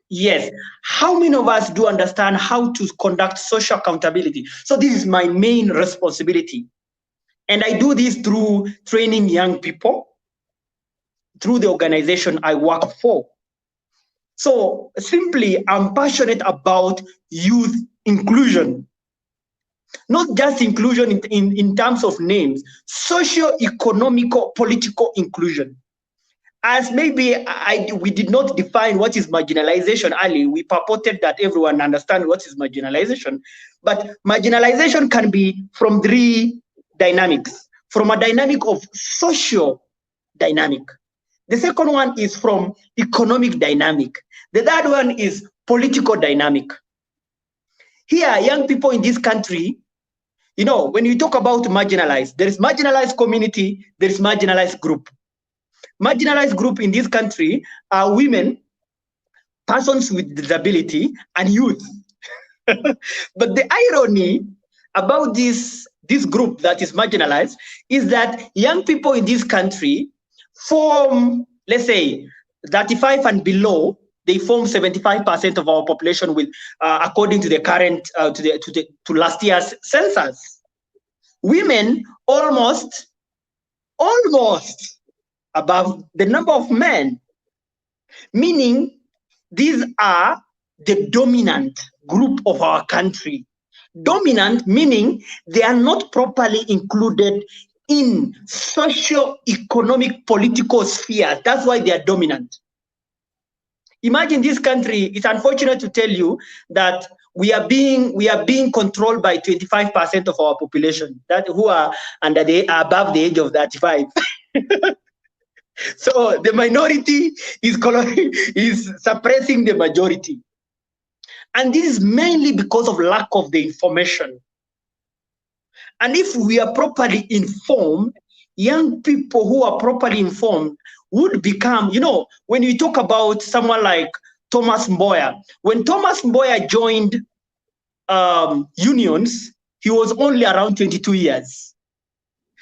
Yes. How many of us do understand how to conduct social accountability? So this is my main responsibility. And I do this through training young people, through the organization I work for. So simply, I'm passionate about youth inclusion. Not just inclusion in terms of names, socio-economical, political inclusion. As maybe we did not define what is marginalization early, we purported that everyone understands what is marginalization. But marginalization can be from three dynamics. From a dynamic of social dynamic. The second one is from economic dynamic. The third one is political dynamic. Here, young people in this country, you know, when you talk about marginalized, there is marginalized community, there is marginalized group. Marginalized group in this country are women, persons with disability, and youth. But the irony about this group that is marginalized is that young people in this country form, let's say, 35 and below, they form 75% of our population with, according to the current, to last year's census. Women almost above the number of men, meaning these are the dominant group of our country. Dominant meaning they are not properly included in socio-economic political spheres. That's why they are dominant. Imagine this country, it's unfortunate to tell you that we are being controlled by 25% of our population that who are above the age of 35. So the minority is suppressing the majority. And this is mainly because of lack of the information. And if we are properly informed, young people who are properly informed would become, you know, when you talk about someone like Thomas Mboya, when Thomas Mboya joined unions, he was only around 22 years.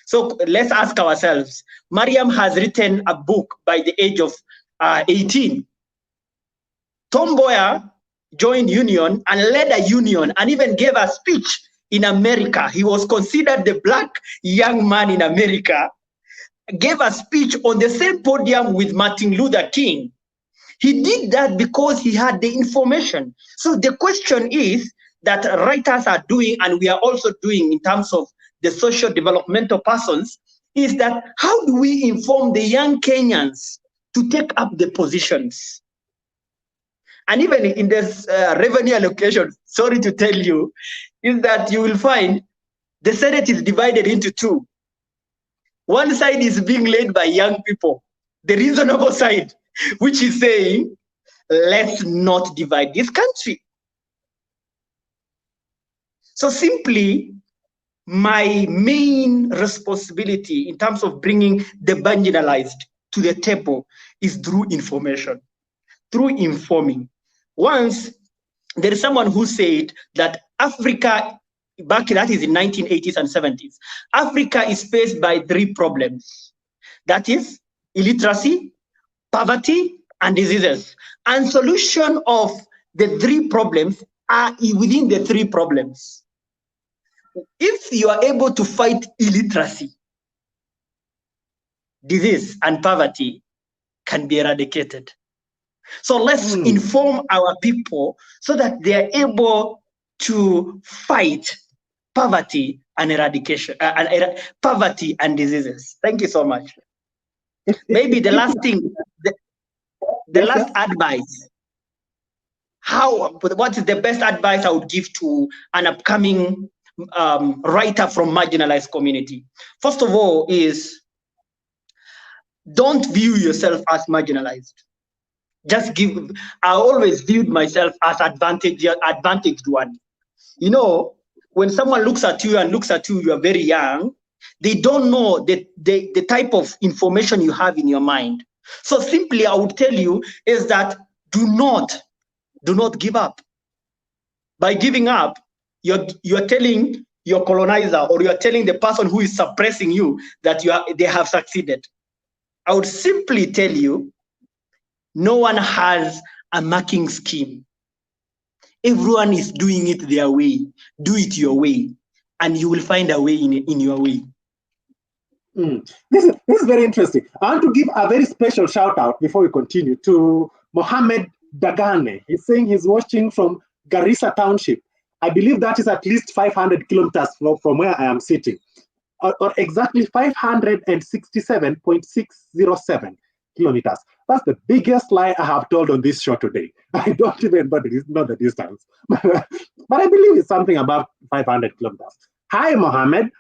So let's ask ourselves, Maryan has written a book by the age of 18. Tom Mboya joined union and led a union and even gave a speech in America. He was considered the black young man in America, gave a speech on the same podium with Martin Luther King. He did that because he had the information. So the question is that writers are doing, and we are also doing in terms of the social developmental persons, is that how do we inform the young Kenyans to take up the positions? And even in this revenue allocation, sorry to tell you, is that you will find the Senate is divided into two. One side is being led by young people, the reasonable side, which is saying, let's not divide this country. So simply, my main responsibility in terms of bringing the marginalized to the table is through information, through informing. Once there is someone who said that Africa, back that is in 1980s and 70s, Africa is faced by three problems. That is illiteracy, poverty, and diseases. And solution of the three problems are within the three problems. If you are able to fight illiteracy, disease and poverty can be eradicated. So let's inform our people so that they are able to fight poverty and eradication, poverty and diseases. Thank you so much. Maybe the last thing, the last advice. What is the best advice I would give to an upcoming writer from marginalized community? First of all is, don't view yourself as marginalized. I always viewed myself as advantaged one. You know, when someone looks at you you are very young, they don't know the type of information you have in your mind. So simply, I would tell you is that do not give up. By giving up, you're telling your colonizer, or you are telling the person who is suppressing you that they have succeeded. I would simply tell you, no one has a marking scheme. Everyone is doing it their way. Do it your way, and you will find a way in your way. This is very interesting. I want to give a very special shout out before we continue to Mohammed Dagane. He's saying he's watching from Garissa Township. I believe that is at least 500 kilometers from where I am sitting, or exactly 567.607 kilometers. That's the biggest lie I have told on this show today. I don't even know the distance, but I believe it's something about 500 kilometers. Hi, Mohammed.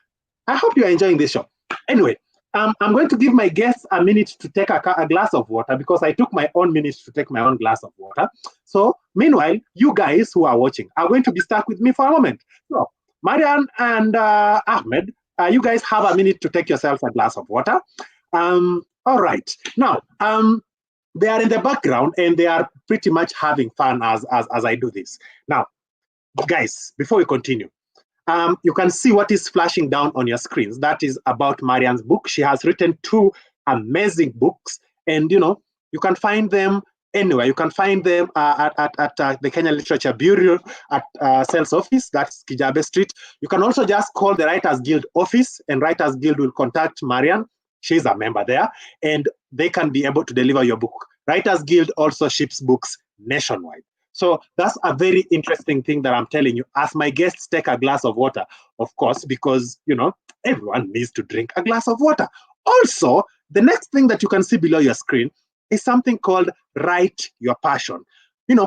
I hope you're enjoying this show. Anyway, I'm going to give my guests a minute to take a glass of water because I took my own minute to take my own glass of water. So meanwhile, you guys who are watching are going to be stuck with me for a moment. So Maryan and Ahmed, you guys have a minute to take yourselves a glass of water. All right. Now, they are in the background and they are pretty much having fun as I do this. Now, guys, before we continue, you can see what is flashing down on your screens. That is about Maryan's book. She has written 2 amazing books, and you can find them anywhere. You can find them at the Kenyan Literature Bureau at sales office. That's Kijabe Street. You can also just call the Writers Guild office, and Writers Guild will contact Maryan. She's a member there, and they can be able to deliver your book. Writers Guild also ships books nationwide. So that's a very interesting thing that I'm telling you. As my guests take a glass of water, of course, because, everyone needs to drink a glass of water. Also, the next thing that you can see below your screen is something called Write Your Passion.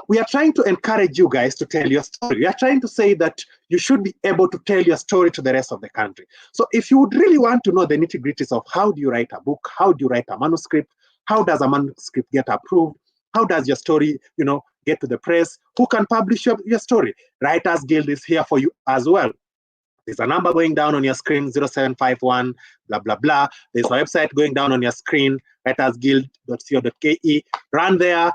We are trying to encourage you guys to tell your story. We are trying to say that you should be able to tell your story to the rest of the country. So if you would really want to know the nitty-gritties of how do you write a book, how do you write a manuscript, how does a manuscript get approved, how does your story, get to the press, who can publish your story? Writers Guild is here for you as well. There's a number going down on your screen, 0751, blah, blah, blah. There's a website going down on your screen, writersguild.co.ke. Run there,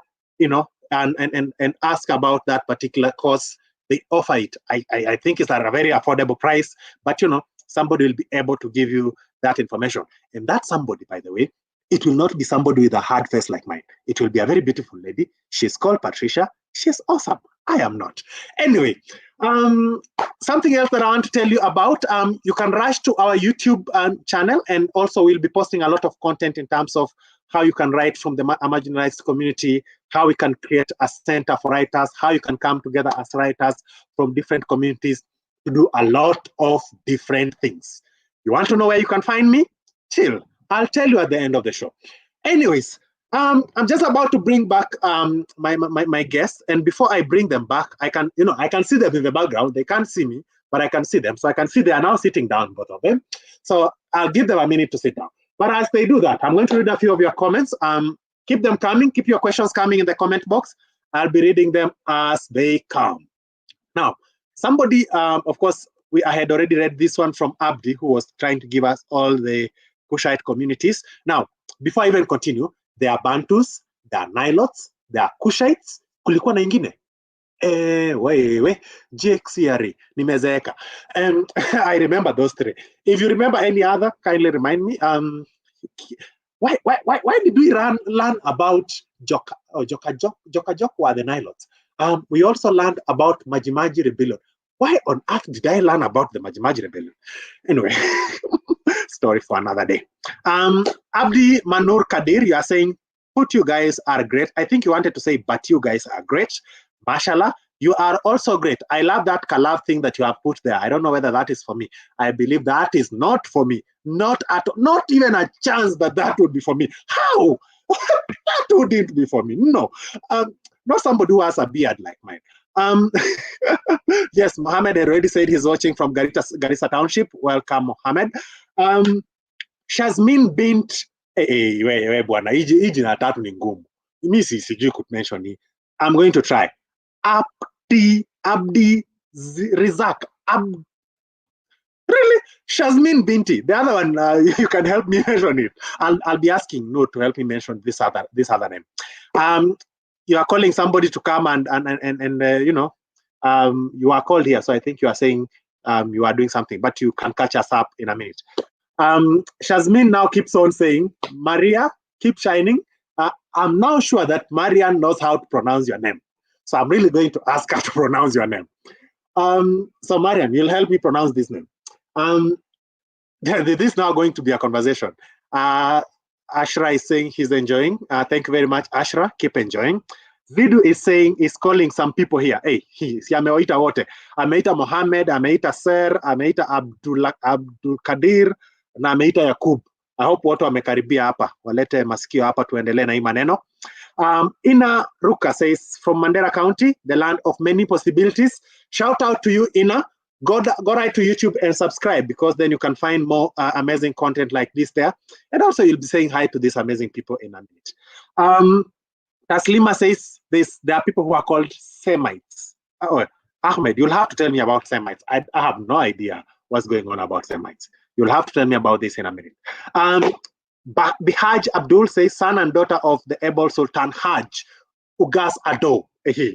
and ask about that particular course. They offer it. I think it's at a very affordable price, but somebody will be able to give you that information. And that somebody, by the way, it will not be somebody with a hard face like mine. It will be a very beautiful lady. She's called Patricia. She's awesome. I am not. Anyway, something else that I want to tell you about, you can rush to our YouTube channel, and also we'll be posting a lot of content in terms of how you can write from the marginalized community, how we can create a center for writers, how you can come together as writers from different communities to do a lot of different things. You want to know where you can find me? Chill. I'll tell you at the end of the show. Anyways, I'm just about to bring back my guests, and before I bring them back, I can see them in the background. They can't see me, but I can see them. So I can see they are now sitting down, both of them. So I'll give them a minute to sit down. But as they do that, I'm going to read a few of your comments. Keep them coming. Keep your questions coming in the comment box. I'll be reading them as they come. Now, somebody, of course, I had already read this one from Abdi, who was trying to give us all the Kushite communities. Now, before I even continue, there are Bantus, there are Nilots, there are Kushites, kulikuwa na ingine. GXCRE, nimezeeka. I remember those 3. If you remember any other, kindly remind me. Why did we learn about Joka were the Nilots? We also learned about Majimaji Rebellion. Why on earth did I learn about the Majimaji Rebellion? Anyway, story for another day. Abdi Manur Kadir, you are saying, but you guys are great. I think you wanted to say, but you guys are great. Mashallah, you are also great. I love that Kalab thing that you have put there. I don't know whether that is for me. I believe that is not for me. Not even a chance that would be for me. How? That wouldn't be for me. No. Not somebody who has a beard like mine. Yes, Mohammed already said he's watching from Garissa Township. Welcome, Mohammed. Shazmin Bint, bwana, hii jina tatu ni ngumu. Mimi sijui kumention hii. I'm going to try. Abdi Rizak. Really? Shazmin Binti. The other one, you can help me mention it. I'll be asking No to help me mention this other name. You are calling somebody to come and you are called here. So I think you are saying you are doing something, but you can catch us up in a minute. Shazmin now keeps on saying, Maria, keep shining. I'm now sure that Maryan knows how to pronounce your name. So I'm really going to ask her to pronounce your name. So Maryan, you'll help me pronounce this name. This is now going to be a conversation. Ashra is saying he's enjoying. Thank you very much, Ashra. Keep enjoying. Vidu is calling some people here. Hey, si amewaita wote. Ameita Mohammed, ameita Ser, ameita Abdul Kadir, na ameita Yakub. I hope wote wamekaribia hapa. Walete masikio hapa tuendelee na hii maneno. Ina Ruka says, from Mandera County, the land of many possibilities. Shout out to you, Ina. Go right to YouTube and subscribe, because then you can find more amazing content like this there. And also you'll be saying hi to these amazing people in a minute. Taslima says there are people who are called Semites. Ahmed, you'll have to tell me about Semites. I have no idea what's going on about Semites. You'll have to tell me about this in a minute. Bihaj Abdul says, son and daughter of the able Sultan Haj Ugas Adow.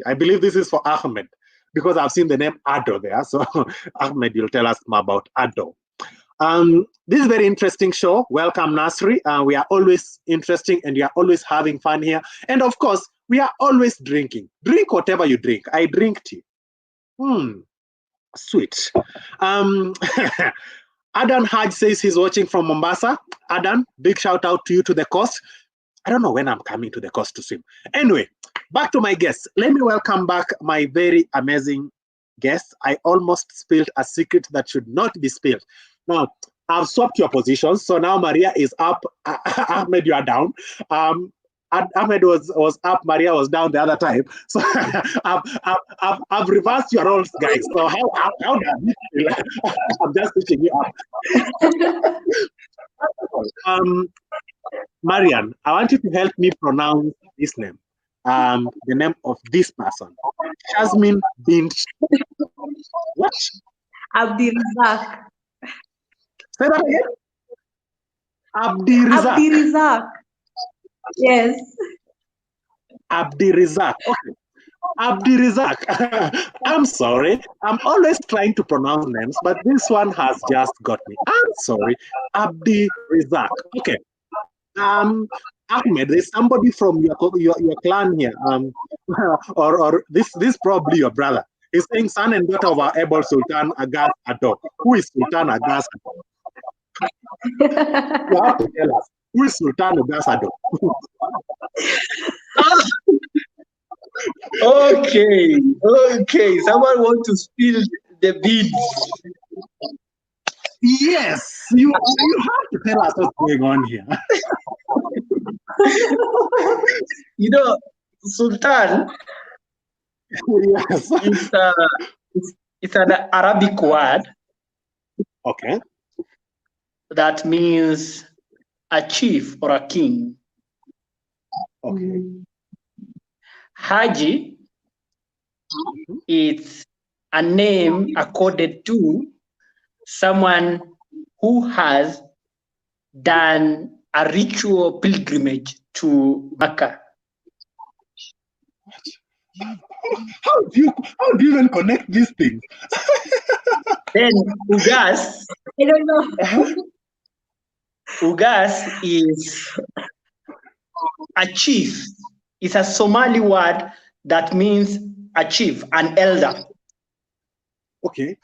I believe this is for Ahmed, because I've seen the name Adow there. So Ahmed, you'll tell us more about Adow. This is a very interesting show. Welcome, Nasri. We are always interesting and we are always having fun here. And of course, we are always drinking. Drink whatever you drink. I drink tea. Sweet. Adan Haj says he's watching from Mombasa. Adan, big shout out to you to the coast. I don't know when I'm coming to the coast to swim. Anyway, back to my guests. Let me welcome back my very amazing guests. I almost spilled a secret that should not be spilled. Now, I've swapped your positions. So now Maria is up. Ahmed, you are down. Ahmed was up. Maria was down the other time. So I've reversed your roles, guys. So how does this feel? I'm just teaching you up. Maryan, I want you to help me pronounce this name. The name of this person. Jasmine bint. What? Abdirizak. Say that again. Abdirizak. Abdirizak. Yes. Abdirizak. Okay. Abdirizak. I'm sorry. I'm always trying to pronounce names, but this one has just got me. I'm sorry. Abdirizak. Okay. Ahmed, there's somebody from your clan here. Or this probably your brother. He's saying son and daughter of our able Sultan Agas Adow. Who is Sultan Agas Adow? You have to tell us. Who is Sultan Agas Adow? Okay. Someone want to spill the beans. Yes, you have to tell us what's going on here. You know, Sultan, yes. it's an Arabic word. Okay. That means a chief or a king. Okay. Haji, it's a name accorded to someone who has done a ritual pilgrimage to Mecca. How do you even connect these things? Then Ugas, I don't know. Ugas is a chief. It's a Somali word that means a chief, an elder. Okay.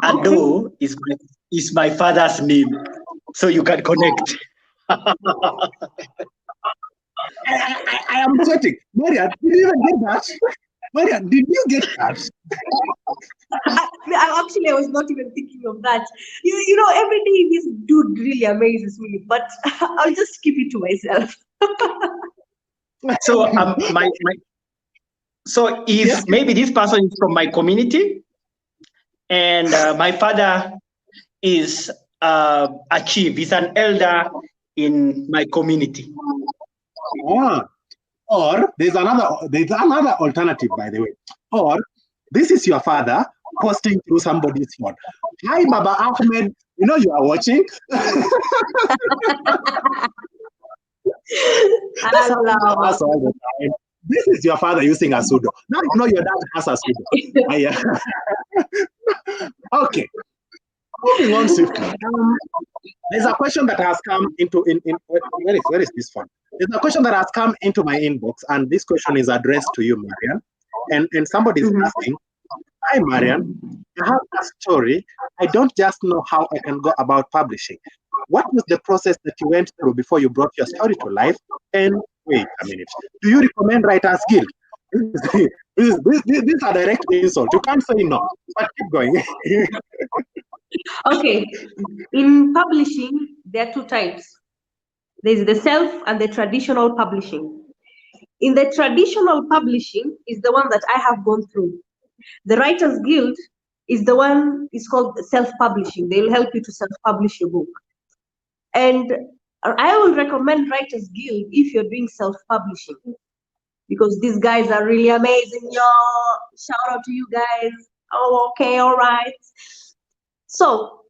Adow is my father's name, so you can connect. I am sweating. Maryan, did you even get that? Maryan, did you get that? I was not even thinking of that. You know, every day this dude really amazes me, but I'll just keep it to myself. So maybe this person is from my community, and my father is a chief. He's an elder in my community. Or there's another alternative, by the way. Or this is your father posting through somebody's phone. Hi, Baba Ahmed. You know you are watching. Us all the time. This is your father using a pseudo. Now you know your dad has a pseudo. Okay, moving on swiftly. There's a question that has come into where is this one? There's a question that has come into my inbox, and this question is addressed to you, Maryan. And somebody is asking, "Hi, Maryan. I have a story. I don't just know how I can go about publishing. What was the process that you went through before you brought your story to life? And wait a minute, do you recommend Writers Guild?" These are direct insults. You can't say no, but keep going. Okay, in publishing, there are two types. There's the self and the traditional publishing. In the traditional publishing is the one that I have gone through. The Writers Guild is the one, is called self-publishing. They will help you to self-publish your book. And I will recommend Writers Guild if you're doing self-publishing, because these guys are really amazing, y'all. Shout out to you guys. Oh, okay, all right. So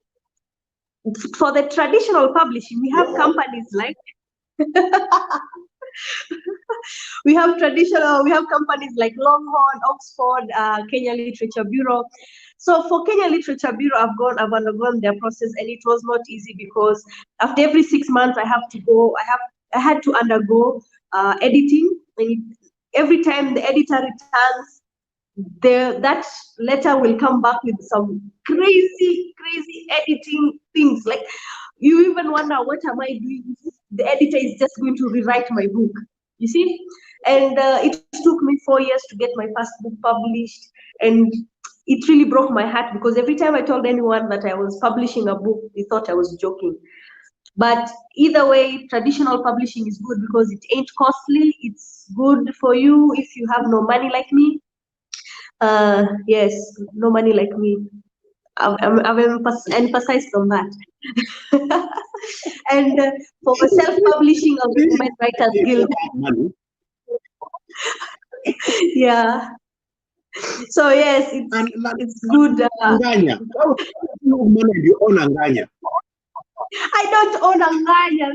for the traditional publishing, we have companies like we have companies like Longhorn, Oxford, Kenya Literature Bureau. So for Kenya Literature Bureau, I've undergone their process, and it was not easy because after every 6 months I had to undergo editing, and every time the editor returns, that letter will come back with some crazy editing things. Like, you even wonder, what am I doing? The editor is just going to rewrite my book, you see? And it took me 4 years to get my first book published, and it really broke my heart because every time I told anyone that I was publishing a book, they thought I was joking. But either way, traditional publishing is good because it ain't costly. It's good for you if you have no money like me. Yes, no money like me. I've emphasized on that. And for self-publishing, I'll recommend Writers Guild. Yeah. So yes, it's good. Anganya. You own Anganya. I don't own Anganya.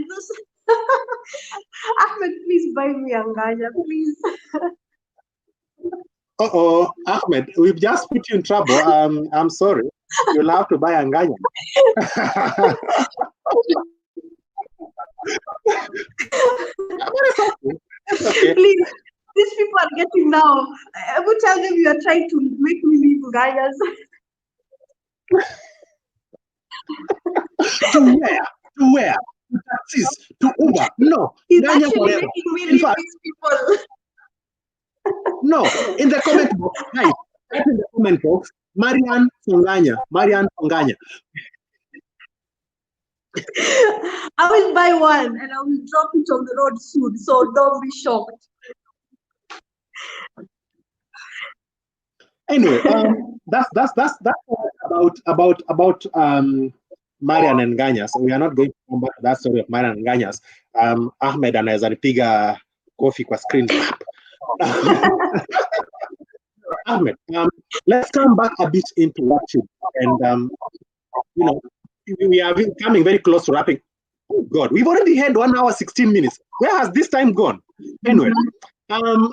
Ahmed, please buy me Anganya, please. Uh-oh, Ahmed, we've just put you in trouble. I'm sorry. You'll have to buy Anganya. Okay. Please, these people are getting now. I will tell them you are trying to make me leave Anganyas. To where? To taxis? To Uber? No. He's actually making me leave these people. No, in the comment box, guys, in the comment box, Maryan Fonganya. I will buy one and I will drop it on the road soon, so don't be shocked. Anyway, that's about Maryan and Nganya. So we are not going to come back to that story of Maryan and Nganyas. Ahmed anaweza nipiga coffee kwa screen. Ahmed, let's come back a bit into what you do. And we are coming very close to wrapping. Oh God, we've already had 1 hour 16 minutes. Where has this time gone? Anyway,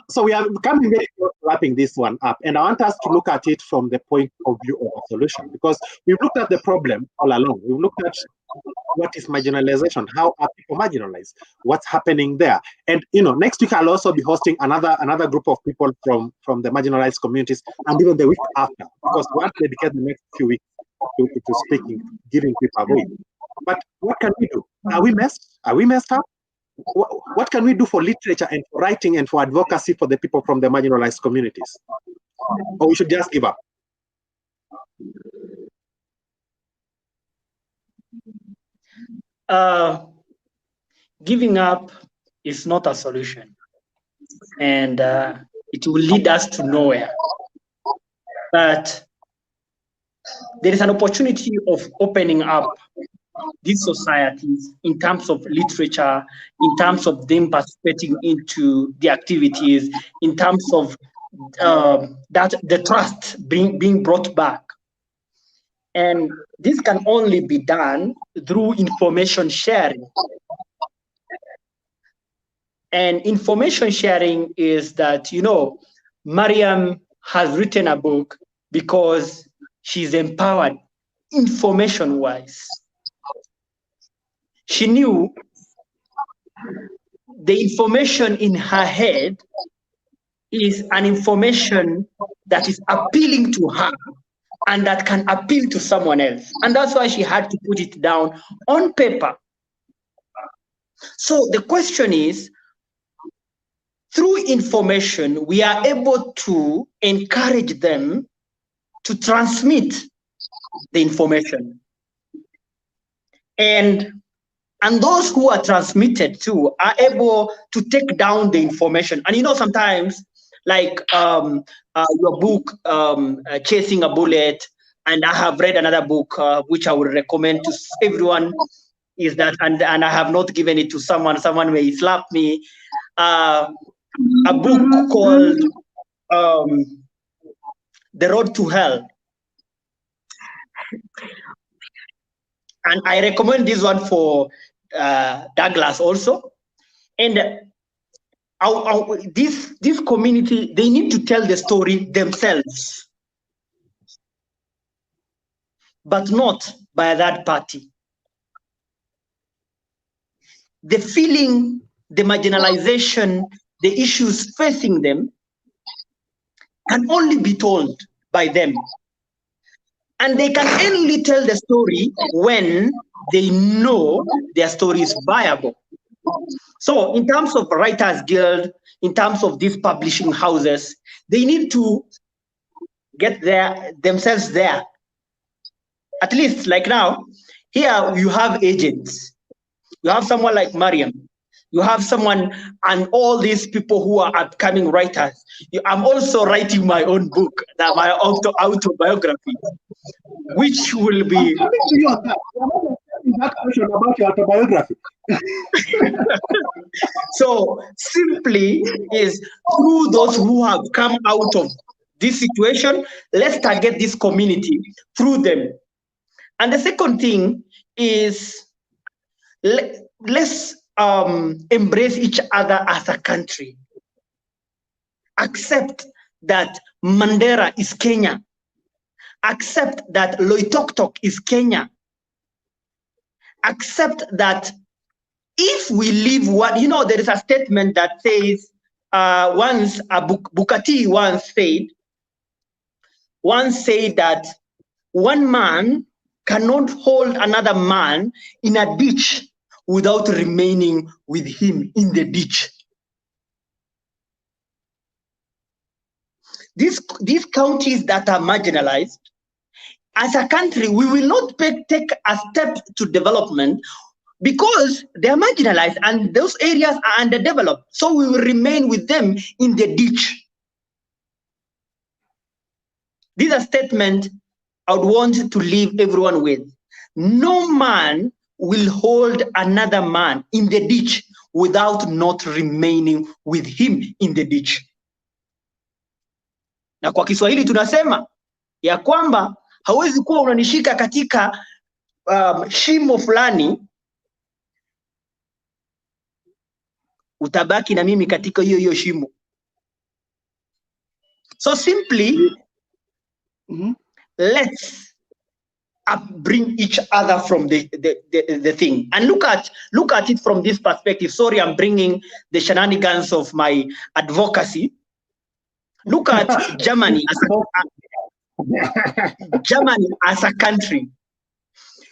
so we are coming very close to wrapping this one up, and I want us to look at it from the point of view of a solution, because we've looked at the problem all along. We've looked at what is marginalization, how are people marginalized, what's happening there. And next week I'll also be hosting another group of people from the marginalized communities, and even the week after, because we want to dedicate the next few weeks to speaking, giving people a voice. But what can we do? Are we messed up? What can we do for literature and for writing and for advocacy for the people from the marginalized communities? Or we should just give up? Giving up is not a solution, and it will lead us to nowhere. But there is an opportunity of opening up these societies in terms of literature, in terms of them participating into the activities, in terms of that the trust being brought back. And this can only be done through information sharing. And information sharing is that, Maryan has written a book because she's empowered information-wise. She knew the information in her head is an information that is appealing to her and that can appeal to someone else. And that's why she had to put it down on paper. So the question is, through information, we are able to encourage them to transmit the information. And those who are transmitted to are able to take down the information. And you know, sometimes, like your book, Chasing a Bullet, and I have read another book, which I would recommend to everyone, is that, and I have not given it to someone may slap me, a book called The Road to Hell. And I recommend this one for Douglas also. And this community, they need to tell the story themselves, but not by a third party. The feeling, the marginalization, the issues facing them can only be told by them. And they can only tell the story when they know their story is viable. So in terms of Writers Guild, in terms of these publishing houses, they need to get themselves there. At least like now, here you have agents. You have someone like Maryan. You have someone, and all these people who are upcoming writers. I'm also writing my own book, my autobiography, which will be... that question about your autobiography. So simply is through those who have come out of this situation, let's target this community through them. And the second thing is, let's embrace each other as a country. Accept that Mandera is Kenya. Accept that Loitoktok is Kenya. Accept that if we live what, you know, there is a statement that says, Bukati once said that one man cannot hold another man in a ditch without remaining with him in the ditch. These counties that are marginalized, as a country, we will not take a step to development because they are marginalized and those areas are underdeveloped. So we will remain with them in the ditch. This is a statement I would want to leave everyone with. No man will hold another man in the ditch without not remaining with him in the ditch. Na kwa Kiswahili tunasema ya kwamba hawezi kuwa unanishika katika shimo fulani, utabaki na mimi katika hiyo shimo. So simply, let's bring each other from the thing, and look at it from this perspective. Sorry, I'm bringing the shenanigans of my advocacy. Look at Germany as a country.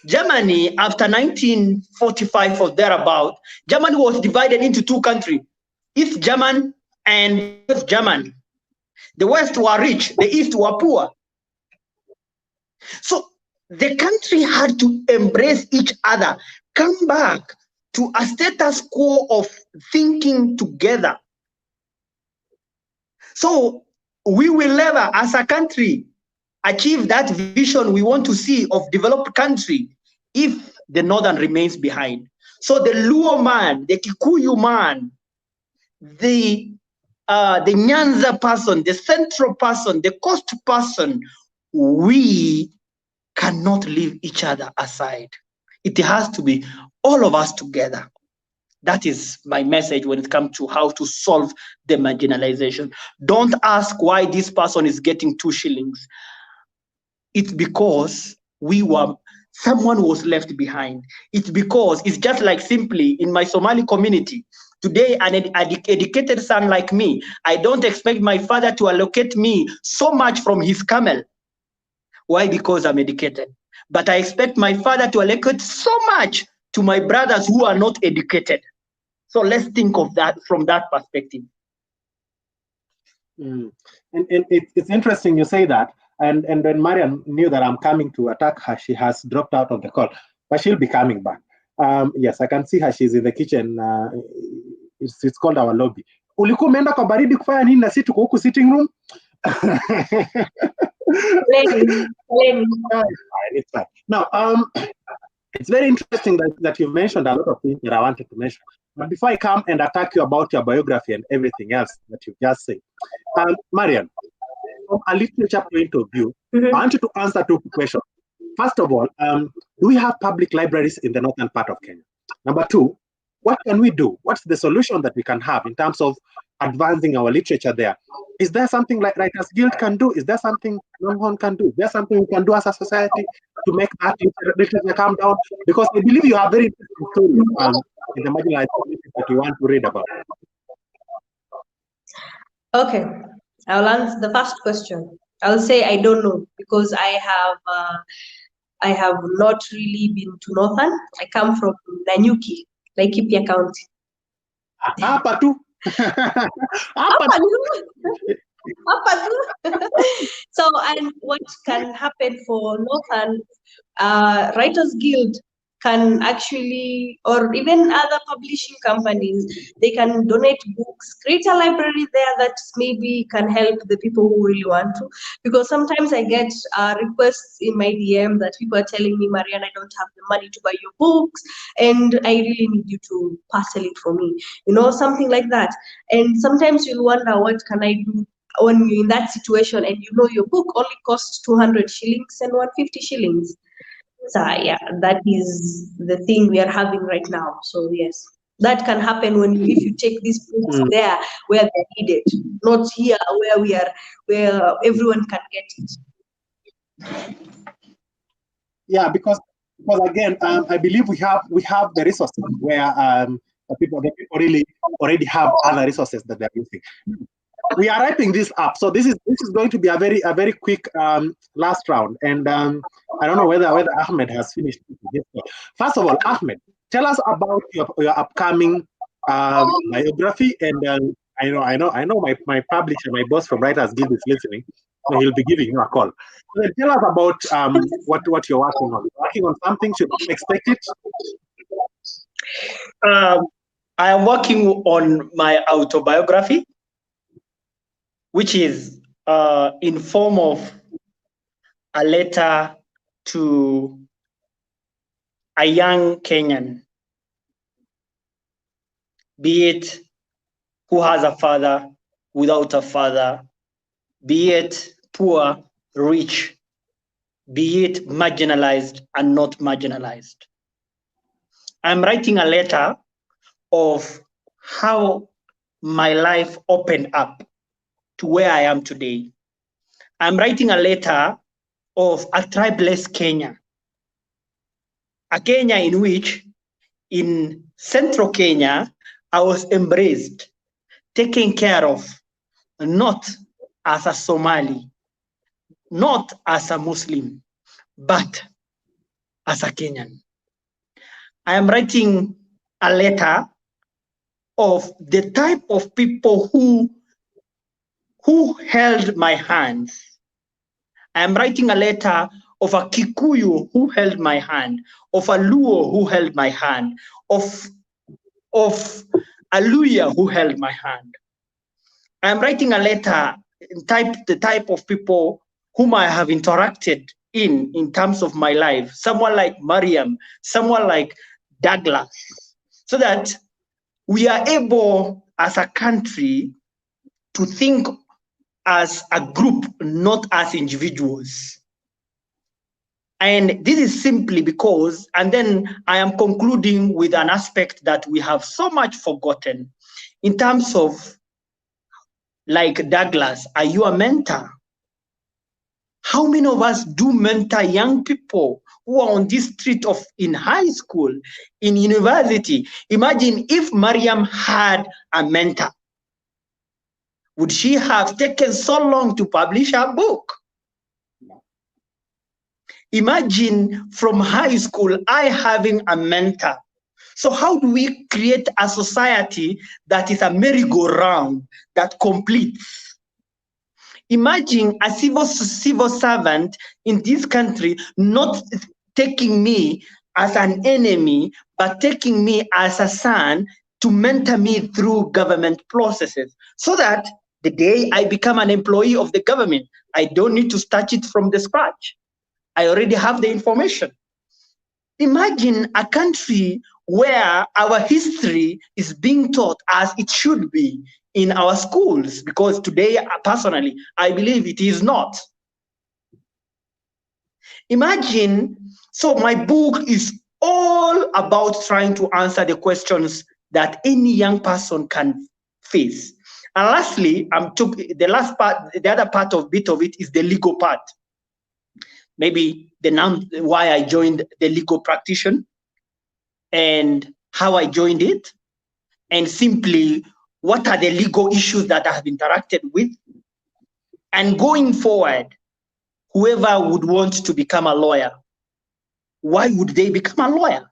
Germany, after 1945 or thereabout, Germany was divided into two countries, East German and West German. The West were rich, the East were poor. So the country had to embrace each other, come back to a status quo of thinking together. So we will never, as a country, achieve that vision we want to see of developed country if the Northern remains behind. So the Luo man, the Kikuyu man, the Nyanza person, the Central person, the Coast person, we cannot leave each other aside. It has to be all of us together. That is my message when it comes to how to solve the marginalization. Don't ask why this person is getting 2 shillings. it's because someone was left behind. It's because it's just like simply in my Somali community. Today, an educated son like me, I don't expect my father to allocate me so much from his camel. Why? Because I'm educated. But I expect my father to allocate so much to my brothers who are not educated. So let's think of that from that perspective. And it's interesting you say that. And when Maryan knew that I'm coming to attack her, she has dropped out of the call, but she'll be coming back. Yes, I can see her. She's in the kitchen. It's called our lobby. Ulikuwa umeenda kwa baridi kufanya nini na sisi tuko huku sitting room? It's fine. Now, it's very interesting that you mentioned a lot of things that I wanted to mention. But before I come and attack you about your biography and everything else that you just said, Maryan, from a literature point of view, I want you to answer two questions. First of all, do we have public libraries in the northern part of Kenya? Number two, what can we do? What's the solution that we can have in terms of advancing our literature there? Is there something like Writers Guild can do? Is there something Longhorn can do? Is there something we can do as a society to make that literature come down? Because I believe you have very interesting stories in the marginalized communities that you want to read about. Okay, I'll answer the first question. I'll say I don't know because I have not really been to Northern. I come from Nanyuki, Laikipia County. Hapa tu. So, and what can happen for Northern Writers Guild can actually, or even other publishing companies, they can donate books, create a library there that maybe can help the people who really want to. Because sometimes I get requests in my DM that people are telling me, Maryan, I don't have the money to buy your books, and I really need you to parcel it for me. You know, something like that. And sometimes you'll wonder, what can I do when you're in that situation and you know your book only costs 200 shillings and 150 shillings. So yeah, that is the thing we are having right now. So yes, that can happen if you take these books there where they're needed, not here where everyone can get it. Yeah, because again, I believe we have the resources where the people really already have other resources that they're using. We are wrapping this up, so this is going to be a very quick last round, and I don't know whether Ahmed has finished this. First of all, Ahmed, tell us about your upcoming biography, and I know my publisher, my boss from Writers Guild is listening, so he'll be giving you a call. So then tell us about what you're working on. Working on something, should we expect it? I am working on my autobiography, which is in form of a letter to a young Kenyan, be it who has a father, without a father, be it poor, rich, be it marginalized and not marginalized. I'm writing a letter of how my life opened up to where I am today. I'm writing a letter of a tribeless Kenya, a Kenya in which, in central Kenya, I was embraced, taken care of, not as a Somali, not as a Muslim, but as a Kenyan. I am writing a letter of the type of people who held my hands. I am writing a letter of a Kikuyu who held my hand, of a Luo who held my hand, of a Luya who held my hand. I am writing a letter, the type of people whom I have interacted in terms of my life, someone like Mariam, someone like Douglas, so that we are able as a country to think as a group, not as individuals. And this is simply because, and then I am concluding with an aspect that we have so much forgotten in terms of, like Douglas, are you a mentor? How many of us do mentor young people who are on this street in high school, in university? Imagine if Maryan had a mentor. Would she have taken so long to publish her book? Imagine from high school, I having a mentor. So how do we create a society that is a merry-go-round that completes? Imagine a civil servant in this country not taking me as an enemy, but taking me as a son to mentor me through government processes, so that the day I become an employee of the government, I don't need to start it from the scratch. I already have the information. Imagine a country where our history is being taught as it should be in our schools, because today, personally, I believe it is not. Imagine, so my book is all about trying to answer the questions that any young person can face. And lastly, the other part of it is the legal part. Maybe why I joined the legal practitioner and how I joined it, and simply what are the legal issues that I have interacted with. And going forward, whoever would want to become a lawyer, why would they become a lawyer?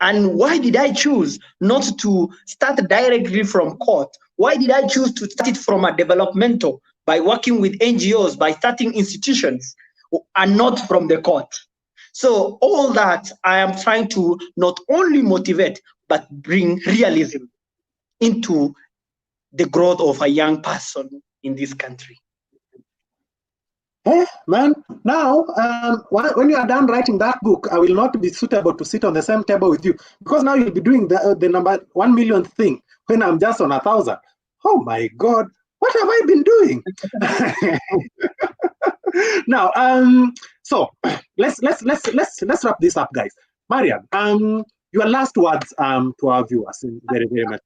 And why did I choose not to start directly from court? Why did I choose to start it from a developmental, by working with NGOs, by starting institutions, and not from the court? So all that I am trying to not only motivate, but bring realism into the growth of a young person in this country. Hey, man, now, when you are done writing that book, I will not be suitable to sit on the same table with you, because now you'll be doing the number 1 million thing when I'm just on 1,000. Oh my God, what have I been doing? Now, so let's wrap this up, guys. Maryan, your last words to our viewers, very, very much.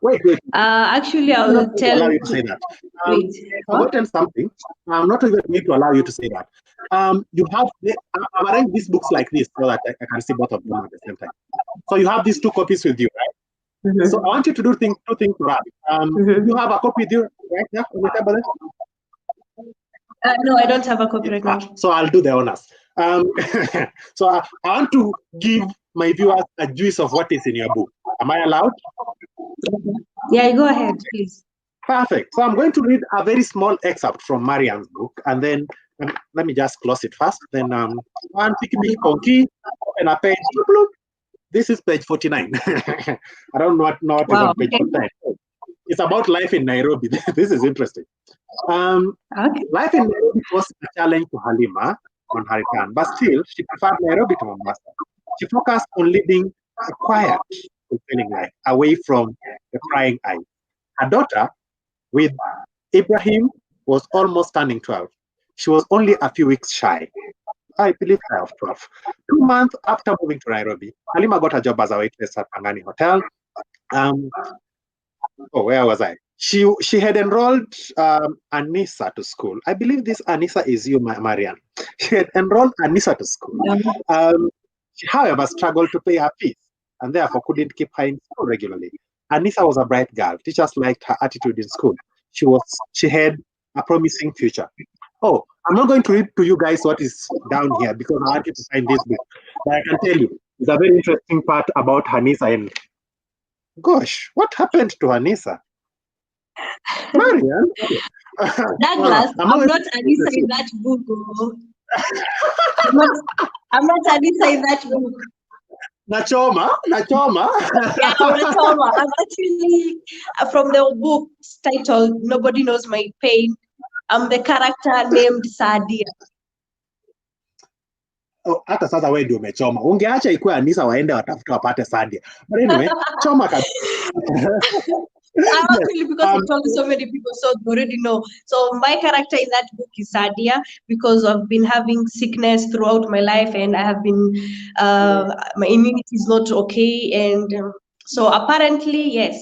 Wait. Actually, I will tell allow you to say that. Wait. I'll tell something. I'm not even going to allow you to say that. You have, I've arranged these books like this so that I can see both of them at the same time. So you have these 2 copies with you, right? Mm-hmm. So I want you to do two things for us. You have a copy with you, right? Yeah, on the table there? No, I don't have a copy right now. So I'll do the honors. So I want to give my viewers a juice of what is in your book. Am I allowed? Yeah, go ahead, please. Perfect. So I'm going to read a very small excerpt from Maryan's book, and then let me just close it first. Then one pick konki, open a page. This is page 49. I don't know what is on page 49. It's about life in Nairobi. This is interesting. Life in Nairobi was a challenge to Halima on her return, but still she preferred Nairobi to Mombasa. She focused on leading a quiet, fulfilling life away from the prying eyes. Her daughter, with Ibrahim, was almost turning 12. She was only a few weeks shy. I believe I of 12. 2 months after moving to Nairobi, Halima got a job as a waitress at Pangani Hotel. Where was I? She had enrolled Anissa to school. I believe this Anissa is you, Maryan. She had enrolled Anissa to school. She, however, struggled to pay her fees and therefore couldn't keep her in school regularly. Anissa was a bright girl. Teachers liked her attitude in school. She had a promising future. Oh, I'm not going to read to you guys what is down here because I want you to sign this book. But I can tell you, there's a very interesting part about Anissa. And gosh, what happened to Anissa? Maryan? Douglas, I'm not Anissa in that book. I'm not Anissa in that book. Nachoma. Yeah, Nachoma. I'm actually from the book's title, Nobody Knows My Pain. I'm the character named Sadia. Oh, hata sasa wewe ndio umechoma. Ungeacha ikuwe Anissa waende watafuta wapate Sadia. But anyway, choma kabisa. Actually, because I told so many people, so they already know. So my character in that book is Sadia because I've been having sickness throughout my life, and I have been my immunity is not okay, and so apparently, yes,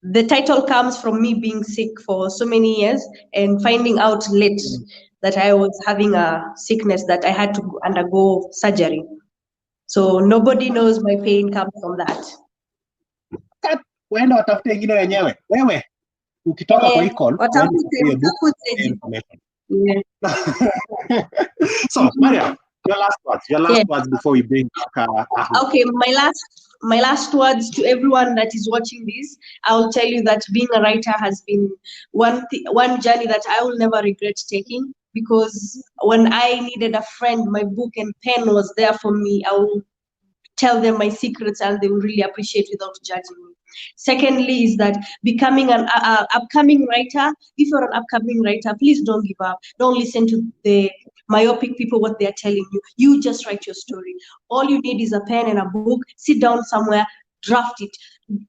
the title comes from me being sick for so many years and finding out late that I was having a sickness that I had to undergo surgery. So nobody knows my pain comes from that. Wenda watafute ingine wenyewe. Wewe ukitoka kwa hii call, information. Yeah. So, Maryan, your last words before we bring back Okay, my last words to everyone that is watching this. I'll tell you that being a writer has been one journey that I will never regret taking, because when I needed a friend, my book and pen was there for me. I will tell them my secrets and they will really appreciate without judging me. Secondly is that becoming an upcoming writer, if you're an upcoming writer, please don't give up. Don't listen to the myopic people, what they're telling you. You just write your story. All you need is a pen and a book. Sit down somewhere, draft it.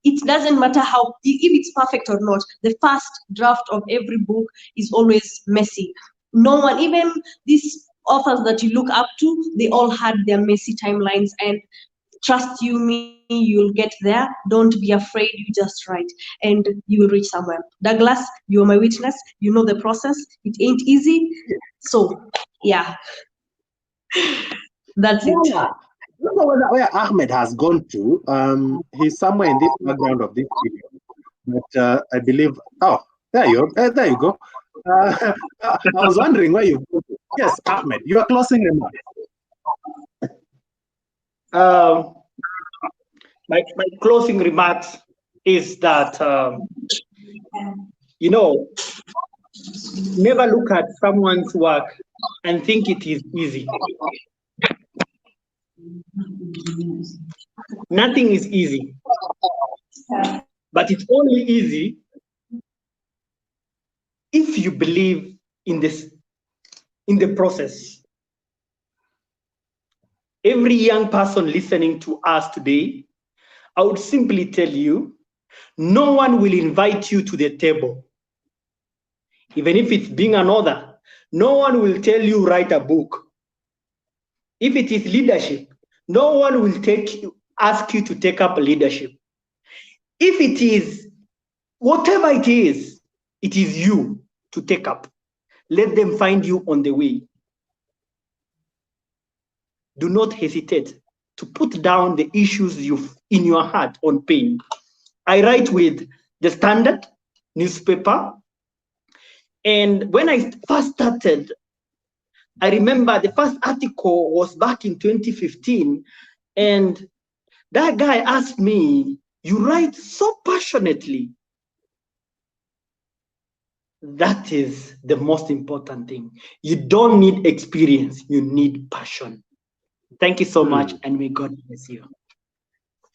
It doesn't matter if it's perfect or not. The first draft of every book is always messy. No one, even these authors that you look up to, they all had their messy timelines, and trust me, you'll get there. Don't be afraid, you just write and you will reach somewhere. Douglas, you're my witness. You know the process. It ain't easy. So, yeah, that's it. I don't know where Ahmed has gone to. He's somewhere in this background of this video. But I believe, there you go. I was wondering where you go to. Yes, Ahmed, your closing remarks. My closing remarks is that, never look at someone's work and think it is easy. Nothing is easy, but it's only easy if you believe in the process. Every young person listening to us today, I would simply tell you, no one will invite you to the table. Even if it's being an author, no one will tell you write a book. If it is leadership, no one will ask you to take up leadership. If it is whatever it is you to take up. Let them find you on the way. Do not hesitate to put down the issues in your heart on pen. I write with the Standard newspaper. And when I first started, I remember the first article was back in 2015. And that guy asked me, "You write so passionately." That is the most important thing. You don't need experience, you need passion. Thank you so much, and may God bless you.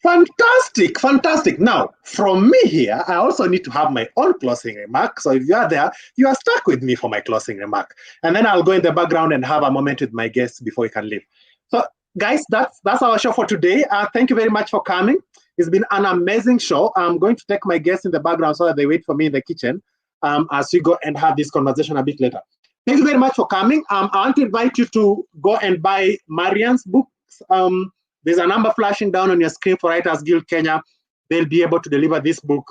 Fantastic, fantastic. Now, from me here, I also need to have my own closing remark. So if you are there, you are stuck with me for my closing remark. And then I'll go in the background and have a moment with my guests before we can leave. So guys, that's our show for today. Thank you very much for coming. It's been an amazing show. I'm going to take my guests in the background so that they wait for me in the kitchen as we go and have this conversation a bit later. Thank you very much for coming. I want to invite you to go and buy Maryan's books. There's a number flashing down on your screen for Writers Guild Kenya. They'll be able to deliver this book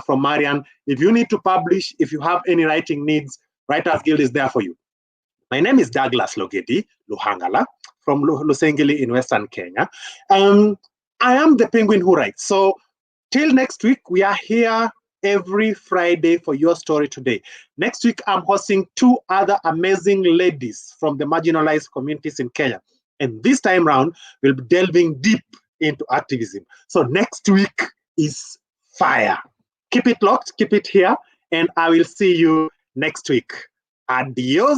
from Maryan. If you need to publish, if you have any writing needs, Writers Guild is there for you. My name is Douglas Logedi Luhangala from Lusengeli in Western Kenya. I am the penguin who writes. So till next week, we are here every Friday for Your Story Today. Next week, I'm hosting 2 other amazing ladies from the marginalized communities in Kenya. And this time round, we'll be delving deep into activism. So next week is fire. Keep it locked, keep it here, and I will see you next week. Adios.